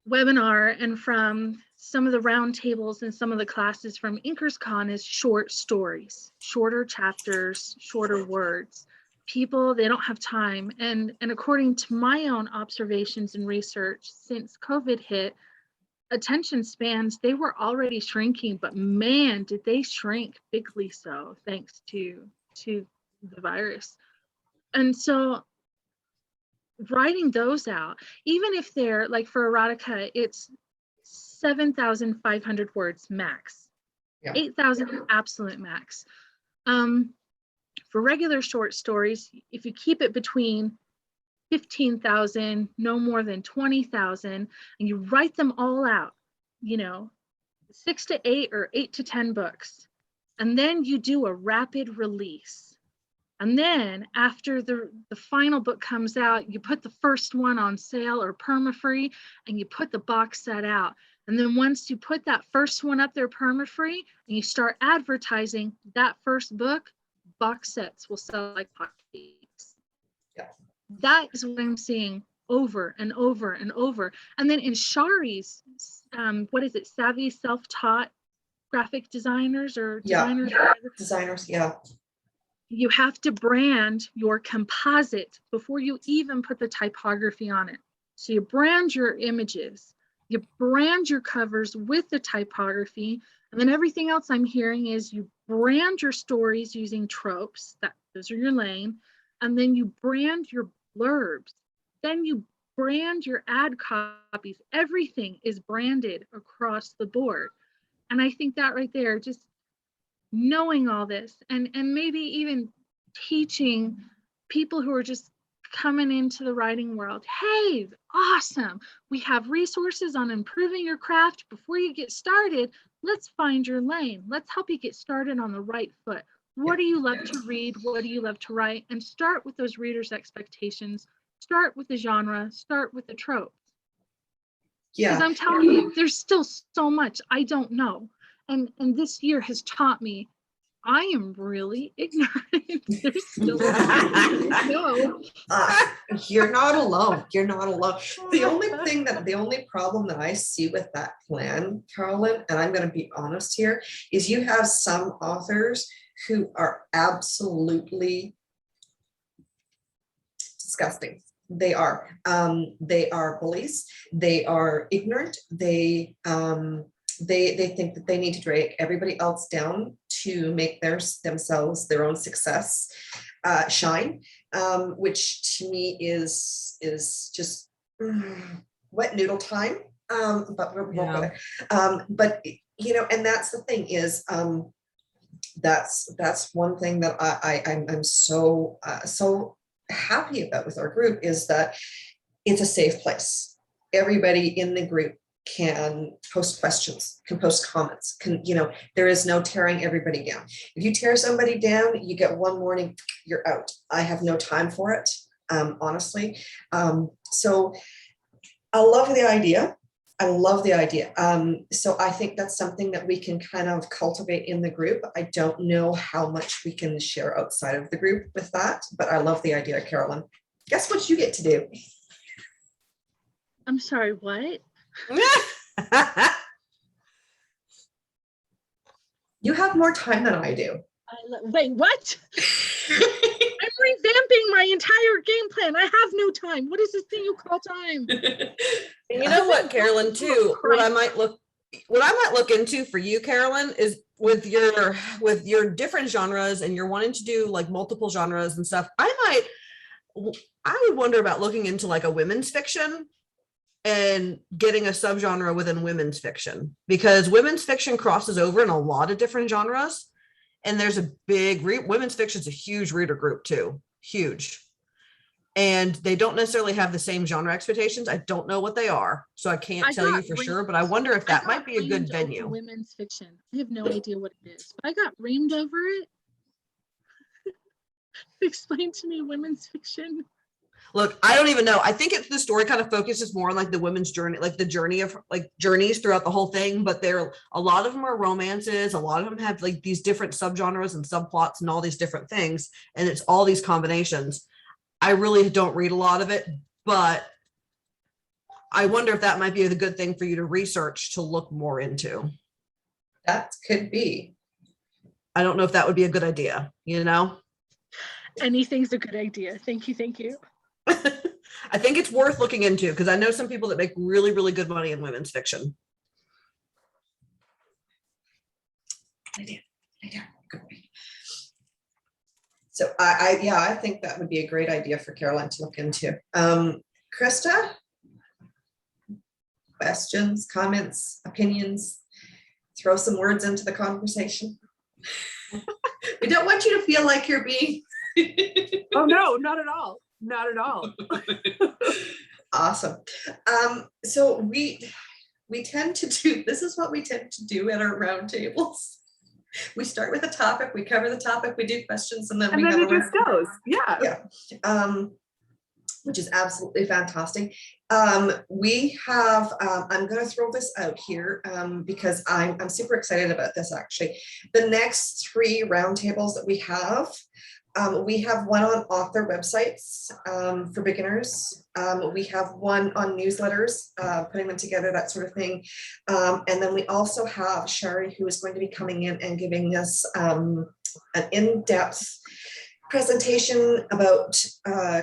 webinar and from some of the roundtables and some of the classes from Inker's Con is short stories, shorter chapters, shorter words. People, they don't have time. And according to my own observations and research, since COVID hit, attention spans, they were already shrinking, but man, did they shrink bigly so, thanks to the virus. And so writing those out, even if they're like for erotica, it's 7,500 words max, 8,000 absolute max. For regular short stories, if you keep it between 15,000, no more than 20,000, and you write them all out, 6 to 8 or 8 to 10 books, and then you do a rapid release. And then after the final book comes out, you put the first one on sale or perma-free, and you put the box set out. And then once you put that first one up there perma-free, and you start advertising that first book, box sets will sell like hotcakes. Yeah. That is what I'm seeing over and over and over. And then in Shari's, what is it, Savvy Self-Taught Graphic Designers or Designers? Designers, You have to brand your composite before you even put the typography on it. So you brand your images, you brand your covers with the typography, and then everything else I'm hearing is you brand your stories using tropes, those are your lane, and then you brand your blurbs, then you brand your ad copies. Everything is branded across the board. And I think that right there, just knowing all this and maybe even teaching people who are just coming into the writing world, hey, awesome, we have resources on improving your craft before you get started. Let's find your lane. Let's help you get started on the right foot. What do you love to read? What do you love to write? And start with those readers' expectations. Start with the genre. Start with the tropes. Because I'm telling you, there's still so much I don't know. And this year has taught me I am really ignorant. There's still so much I don't know. You're not alone. You're not alone. The only problem that I see with that plan, Carolyn, and I'm going to be honest here, is you have some authors who are absolutely disgusting. They are bullies. They are ignorant. They they think that they need to drag everybody else down to make themselves their own success shine, which to me is just wet noodle time. But we'll go with it. But you know, and that's the thing is, that's one thing that I'm so so happy about with our group, is that it's a safe place. Everybody in the group can post questions, can post comments, can, you know, there is no tearing everybody down. If you tear somebody down, you get one warning, you're out. I have no time for it, honestly. So I love the idea. I love the idea. So I think that's something that we can kind of cultivate in the group. I don't know how much we can share outside of the group with that, but I love the idea, Carolyn. Guess what you get to do? I'm sorry, what? You have more time than I do. Wait, what? I'm revamping my entire game plan. I have no time. What is this thing you call time? You know what, Carolyn, too, what I might look into for you, Carolyn, is with your different genres, and you're wanting to do like multiple genres and stuff. I would wonder about looking into like a women's fiction and getting a subgenre within women's fiction, because women's fiction crosses over in a lot of different genres. And there's a big women's fiction is a huge reader group too, huge. And they don't necessarily have the same genre expectations. I don't know what they are, so I can't tell you for sure, but I wonder if that might be a good venue. Women's fiction. I have no idea what it is, but I got reamed over it. Explain to me women's fiction. Look, I don't even know. I think the story kind of focuses more on like the women's journey, like the journey of like journeys throughout the whole thing. But a lot of them are romances. A lot of them have like these different subgenres and subplots and all these different things. And it's all these combinations. I really don't read a lot of it, but I wonder if that might be a good thing for you to research, to look more into. That could be. I don't know if that would be a good idea, you know? Anything's a good idea. Thank you. Thank you. I think it's worth looking into, because I know some people that make really, really good money in women's fiction. So I think that would be a great idea for Caroline to look into. Krista, questions, comments, opinions? Throw some words into the conversation. We don't want you to feel like you're being. Oh no, not at all. Not at all. Awesome. So we tend to do, this is what we tend to do at our roundtables. We start with a topic, we cover the topic, we do questions, and then it just goes. Yeah. Which is absolutely fantastic. We have, I'm going to throw this out here because I'm super excited about this actually. The next 3 roundtables that we have one on author websites for beginners. We have one on newsletters, putting them together, that sort of thing. And then we also have Shari, who is going to be coming in and giving us an in-depth presentation about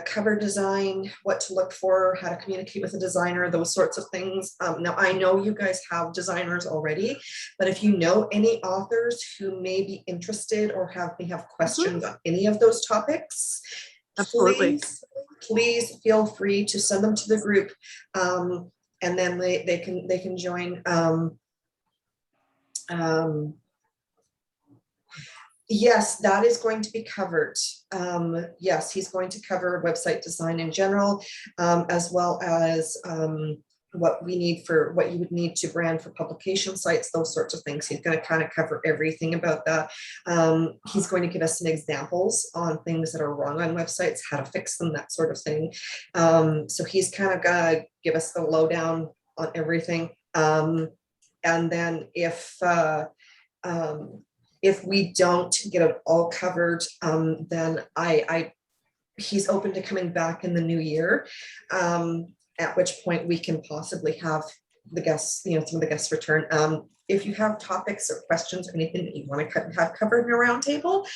cover design, what to look for, how to communicate with a designer, those sorts of things. Now, I know you guys have designers already, but if you know any authors who may be interested or may have questions on any of those topics, absolutely, please feel free to send them to the group, and then they can join. Yes, that is going to be covered. Yes, he's going to cover website design in general, as well as what you would need to brand for publication sites, those sorts of things. He's going to kind of cover everything about that. He's going to give us some examples on things that are wrong on websites, how to fix them, that sort of thing. So he's kind of going to give us the lowdown on everything. And then if we don't get it all covered, then he's open to coming back in the new year, at which point we can possibly have the guests, some of the guests return. If you have topics or questions or anything that you want to have covered in a roundtable,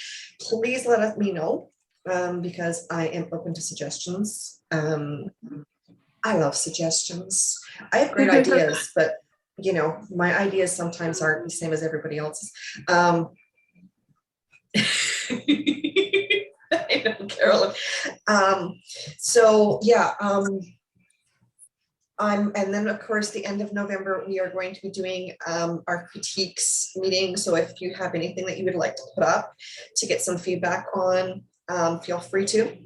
please let me know, because I am open to suggestions. I love suggestions. I have great ideas, but you know, my ideas sometimes aren't the same as everybody else's. I know, Carolyn. So yeah, and then of course, the end of November, we are going to be doing our critiques meeting. So if you have anything that you would like to put up to get some feedback on, feel free to.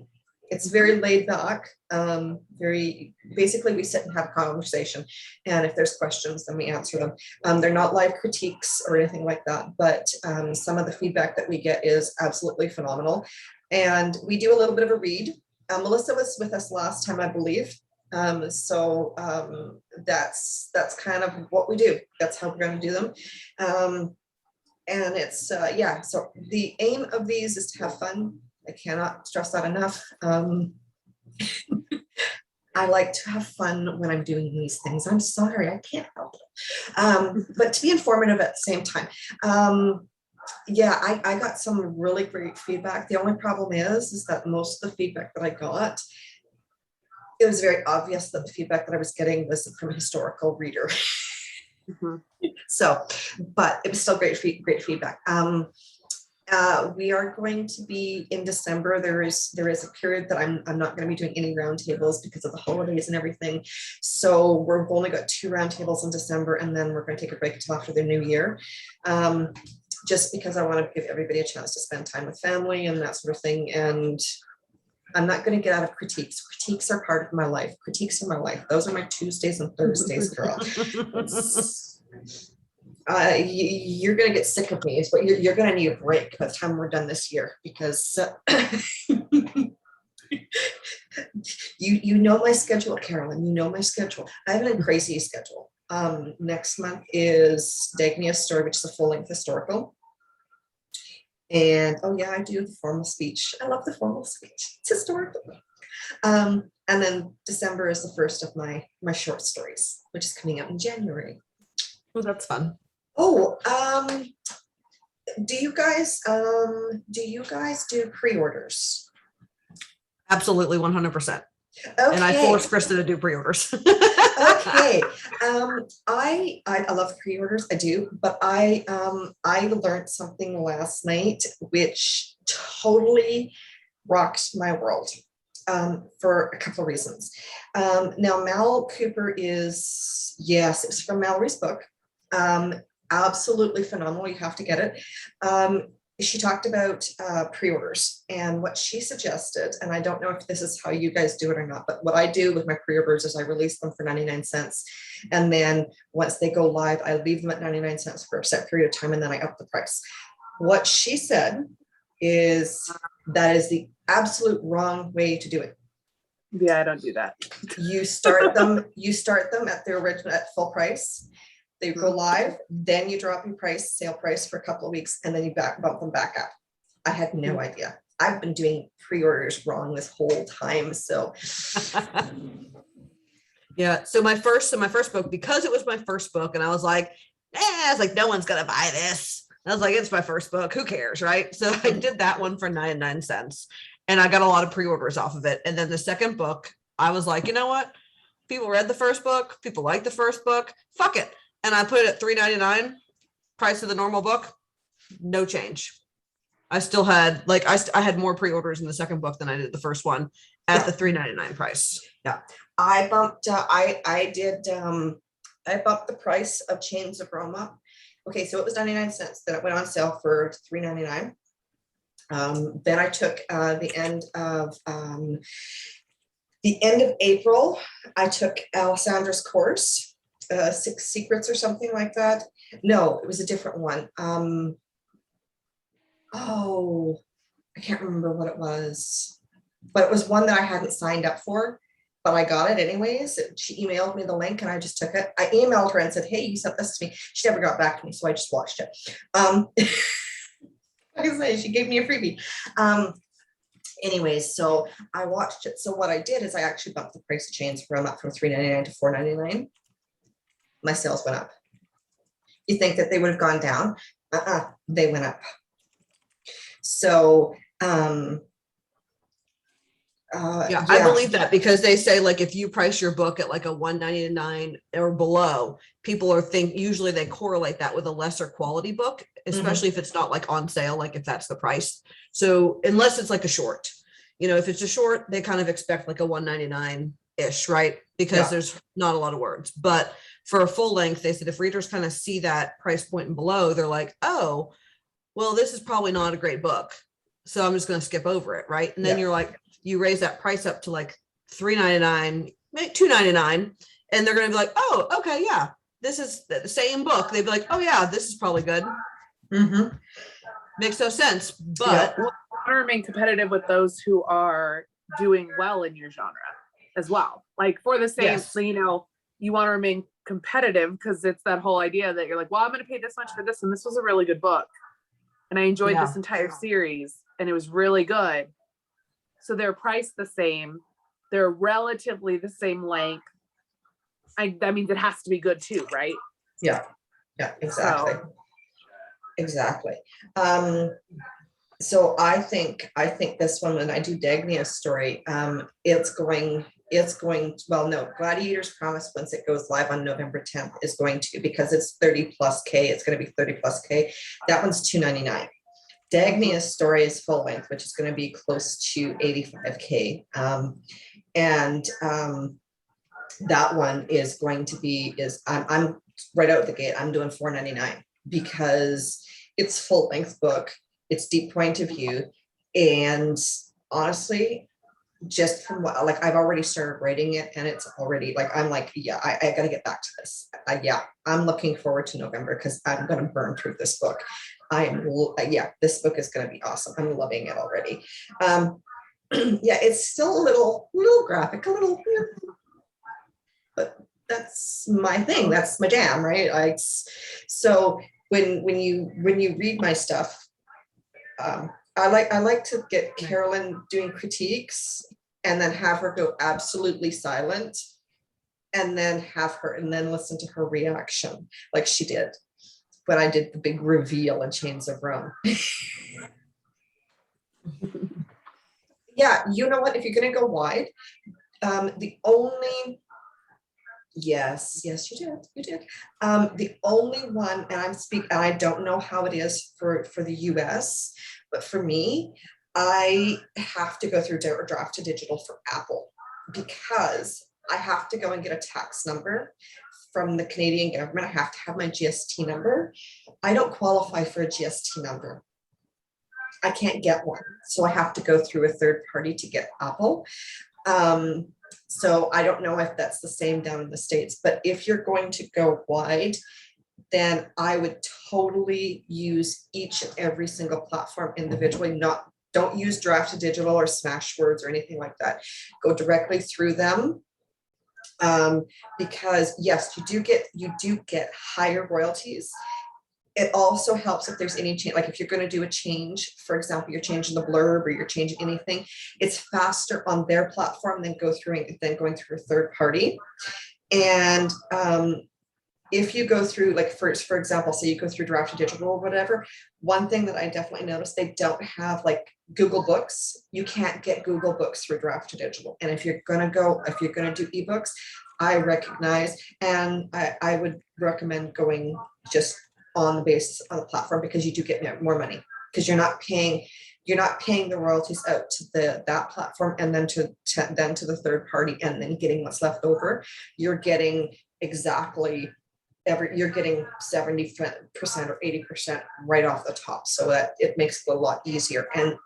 It's very laid back, very, basically we sit and have a conversation, and if there's questions, then we answer them. They're not live critiques or anything like that, but some of the feedback that we get is absolutely phenomenal. And we do a little bit of a read. Melissa was with us last time, I believe. So that's kind of what we do. That's how we're going to do them. And it's, yeah, so the aim of these is to have fun. I cannot stress that enough. I like to have fun when I'm doing these things. I'm sorry, I can't help it. But to be informative at the same time. Yeah, I got some really great feedback. The only problem is that most of the feedback that I got, it was very obvious that the feedback that I was getting was from a historical reader. So, but it was still great feedback. We are going to be in December. There is a period that I'm not going to be doing any roundtables because of the holidays and everything. So we've only got 2 roundtables in December, and then we're going to take a break until after the new year. Just because I want to give everybody a chance to spend time with family and that sort of thing. And I'm not going to get out of critiques. Critiques are part of my life. Critiques are my life. Those are my Tuesdays and Thursdays, girl. You're going to get sick of me, but you're going to need a break by the time we're done this year, because you know my schedule, Carolyn. You know my schedule. I have a crazy schedule. Next month is Dagny's story, which is a full-length historical. And oh yeah, I do the formal speech. I love the formal speech. It's historical. And then December is the first of my short stories, which is coming out in January. Oh, that's fun. Oh, do you guys do pre-orders? Absolutely, 100%. Okay. And I forced Krista to do pre-orders. Okay. I love pre-orders. I do, but I learned something last night which totally rocked my world, for a couple of reasons. Now Mal Cooper is, yes, it was from Mallory's book. Absolutely phenomenal. You have to get it. She talked about pre-orders, and what she suggested, and I don't know if this is how you guys do it or not, but what I do with my pre-orders is I release them for 99 cents. And then once they go live, I leave them at 99 cents for a set period of time, and then I up the price. What she said is that is the absolute wrong way to do it. Yeah, I don't do that. You start them at their original, at full price. They go live, then you drop your price, sale price for a couple of weeks, and then you bump them back up. I had no idea. I've been doing pre-orders wrong this whole time. So yeah. So my first book, because it was my first book, and I was like, no one's gonna buy this. I was like, it's my first book. Who cares, right? So I did that one for 99 cents, and I got a lot of pre-orders off of it. And then the second book, I was like, you know what? People read the first book. People like the first book. Fuck it. And I put it at $3.99, price of the normal book, no change. I still had, like, I had more pre-orders in the second book than I did the first one at the $3.99 price. Yeah, I bumped, I bumped the price of Chains of Rome up. Okay, so it was 99 cents. Then it went on sale for $3.99. Then I took the end of April, I took Alessandra's course. 6 Secrets or something like that. No, it was a different one. Oh, I can't remember what it was, but it was one that I hadn't signed up for, but I got it anyways. She emailed me the link and I just took it. I emailed her and said, hey, you sent this to me. She never got back to me, so I just watched it. Like I say, she gave me a freebie. Anyways, so I watched it. So what I did is I actually bumped the price of Chains from up from $3.99 to $4.99. My sales went up. You think that they would have gone down? They went up. So Yeah, I believe that because they say like if you price your book at like a $1.99 or below, people are usually they correlate that with a lesser quality book, especially if it's not like on sale, like if that's the price. So unless it's like a short, if it's a short, they kind of expect like a $1.99-ish, right? Because there's not a lot of words. But for a full length, they said if readers kind of see that price point and below, they're like, oh, well, this is probably not a great book, so I'm just going to skip over it, right? And then you're like, you raise that price up to like $3.99, maybe $2.99, and they're going to be like, oh, okay, yeah, this is the same book. They'd be like, oh yeah, this is probably good. Makes no sense, but you want to remain competitive with those who are doing well in your genre as well. Like for the same, you want to remain competitive because it's that whole idea that you're like, well, I'm going to pay this much for this, and this was a really good book, and I enjoyed this entire series, and it was really good. So they're priced the same. They're relatively the same length. That means it has to be good too, right? Yeah, exactly. So. Exactly. So I think this one, when I do Dagnia's story, it's going, well, no, Gladiator's Promise, once it goes live on November 10th, is going to, because it's 30 plus K, it's going to be 30 plus K. That one's $2.99. Dagnia's story is full length, which is going to be close to 85K. That one is going to be, I'm right out the gate, I'm doing $4.99 because it's full length book, it's deep point of view. And honestly, just from what, like, I've already started writing it, and it's already like, I'm like, yeah, I got to get back to this. I'm looking forward to November because I'm going to burn through this book. This book is going to be awesome. I'm loving it already. It's still a little graphic, but that's my thing. That's my jam, right? So when you read my stuff, I like to get Carolyn doing critiques and then have her go absolutely silent, and then listen to her reaction like she did when I did the big reveal in Chains of Rome. Yeah, you know what? If you're going to go wide, yes, you did. The only one, and I don't know how it is for the US, but for me, I have to go through draft to digital for Apple because I have to go and get a tax number from the Canadian government. I have to have my GST number. I don't qualify for a GST number. I can't get one. So I have to go through a third party to get Apple. So I don't know if that's the same down in the States, but if you're going to go wide, then I would totally use each and every single platform individually. Don't use draft to digital or Smashwords or anything like that. Go directly through them. Because yes, you do get higher royalties. It also helps if there's any change, like if you're going to do a change, for example, you're changing the blurb or you're changing anything, it's faster on their platform than going through a third party. And if you go through, like for example, say you go through draft to digital or whatever, one thing that I definitely noticed, they don't have like Google Books. You can't get Google Books through draft to digital. And if you're going to do ebooks, I recognize, and I would recommend going just on the basis of the platform, because you do get more money, because you're not paying the royalties out to that platform and then to the third party and then getting what's left over. You're getting exactly you're getting 70% or 80% right off the top, so that it makes it a lot easier. And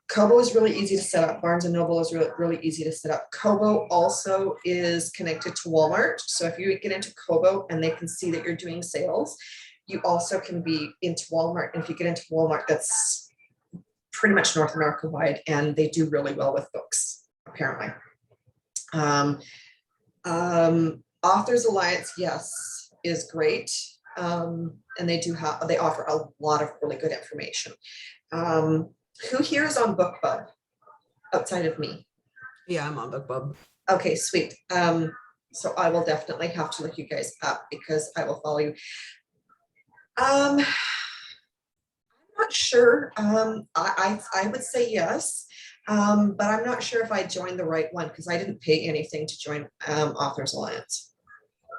Kobo is really easy to set up. Barnes and Noble is really easy to set up. Kobo also is connected to Walmart. So if you get into Kobo and they can see that you're doing sales, you also can be into Walmart. And if you get into Walmart, that's pretty much North America wide, and they do really well with books, apparently. Authors Alliance, yes, is great. And they offer a lot of really good information. Who here is on BookBub outside of me? Yeah, I'm on BookBub. Okay, sweet. So I will definitely have to look you guys up because I will follow you. I'm not sure. I would say yes. But I'm not sure if I joined the right one because I didn't pay anything to join Authors Alliance.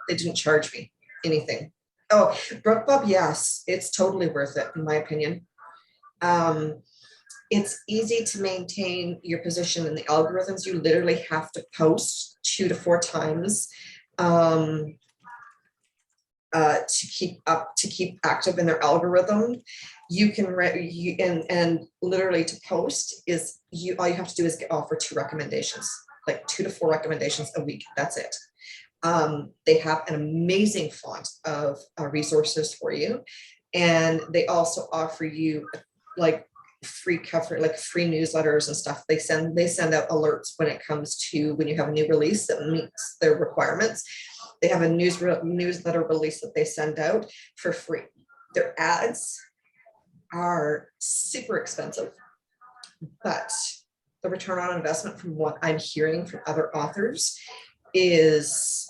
They didn't charge me anything. Oh, BookBub, yes, it's totally worth it in my opinion. It's easy to maintain your position in the algorithms. You literally have to post 2 to 4 times to keep active in their algorithm. You can and literally to post is all you have to do is offer 2 recommendations, like 2 to 4 recommendations a week. That's it. They have an amazing font of resources for you, and they also offer you like free cover, like free newsletters and stuff. They send out alerts when it comes to when you have a new release that meets their requirements. They have a newsletter release that they send out for free. Their ads are super expensive, but the return on investment from what I'm hearing from other authors is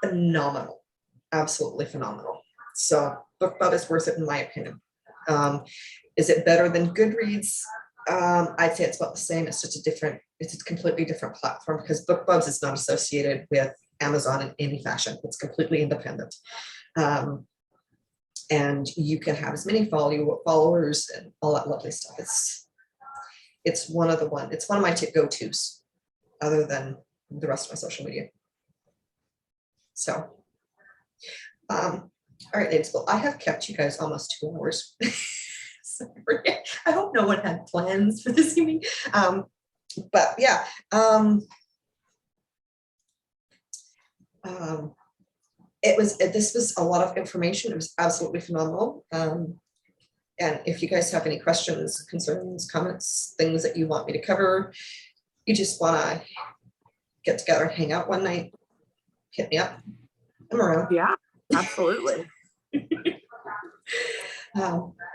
phenomenal, absolutely phenomenal. So BookBub is worth it in my opinion. Is it better than Goodreads? I'd say it's about the same. It's just it's a completely different platform because BookBubs is not associated with Amazon in any fashion. It's completely independent. And you can have as many followers and all that lovely stuff. It's one of my go-tos other than the rest of my social media. So, all right, ladies, well, I have kept you guys almost 2 hours. Sorry. I hope no one had plans for this evening. But yeah, this was a lot of information. It was absolutely phenomenal. And if you guys have any questions, concerns, comments, things that you want me to cover, you just want to get together and hang out one night, hit me up. I'm around. Yeah, absolutely.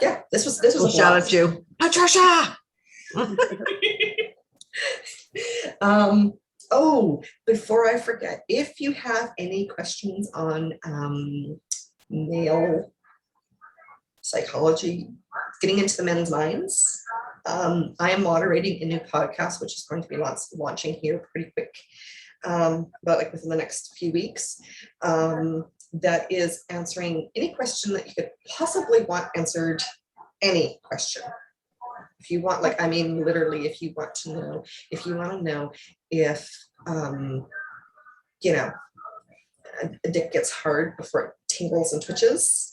Yeah, this was We'll a shout blast. at you, Patricia. Oh, before I forget, if you have any questions on male psychology, getting into the men's minds, I am moderating a new podcast, which is going to be launching here pretty quick, about like within the next few weeks. That is answering any question that you could possibly want answered, any question. If you want, like, I mean, literally, if you want to know if, you know, a dick gets hard before it tingles and twitches.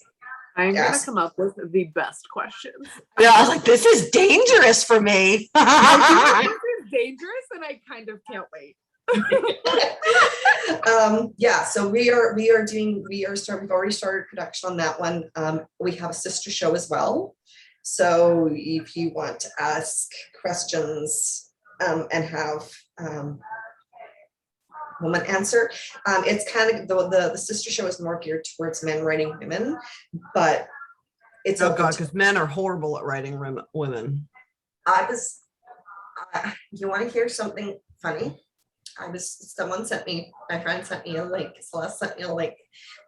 I'm gonna Yes. come up with the best questions. Yeah, I was like, this is dangerous for me. This is dangerous, and I kind of can't wait. Yeah, so we've already started production on that one. We have a sister show as well. So if you want to ask questions and have woman answer, it's kind of the sister show is more geared towards men writing women, but it's Oh God, because men are horrible at writing women. You want to hear something funny? My friend sent me a link. Celeste sent me a link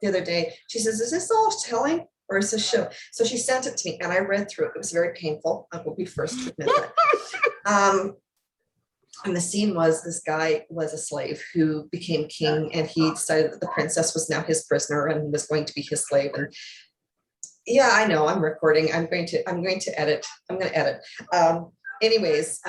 the other day. She says, is this all telling or is this show? So she sent it to me and I read through it. It was very painful. I will be first to admit that. And the scene was, this guy was a slave who became king and he decided that the princess was now his prisoner and was going to be his slave. And yeah, I know I'm recording. I'm going to edit. I'm going to edit. Anyways,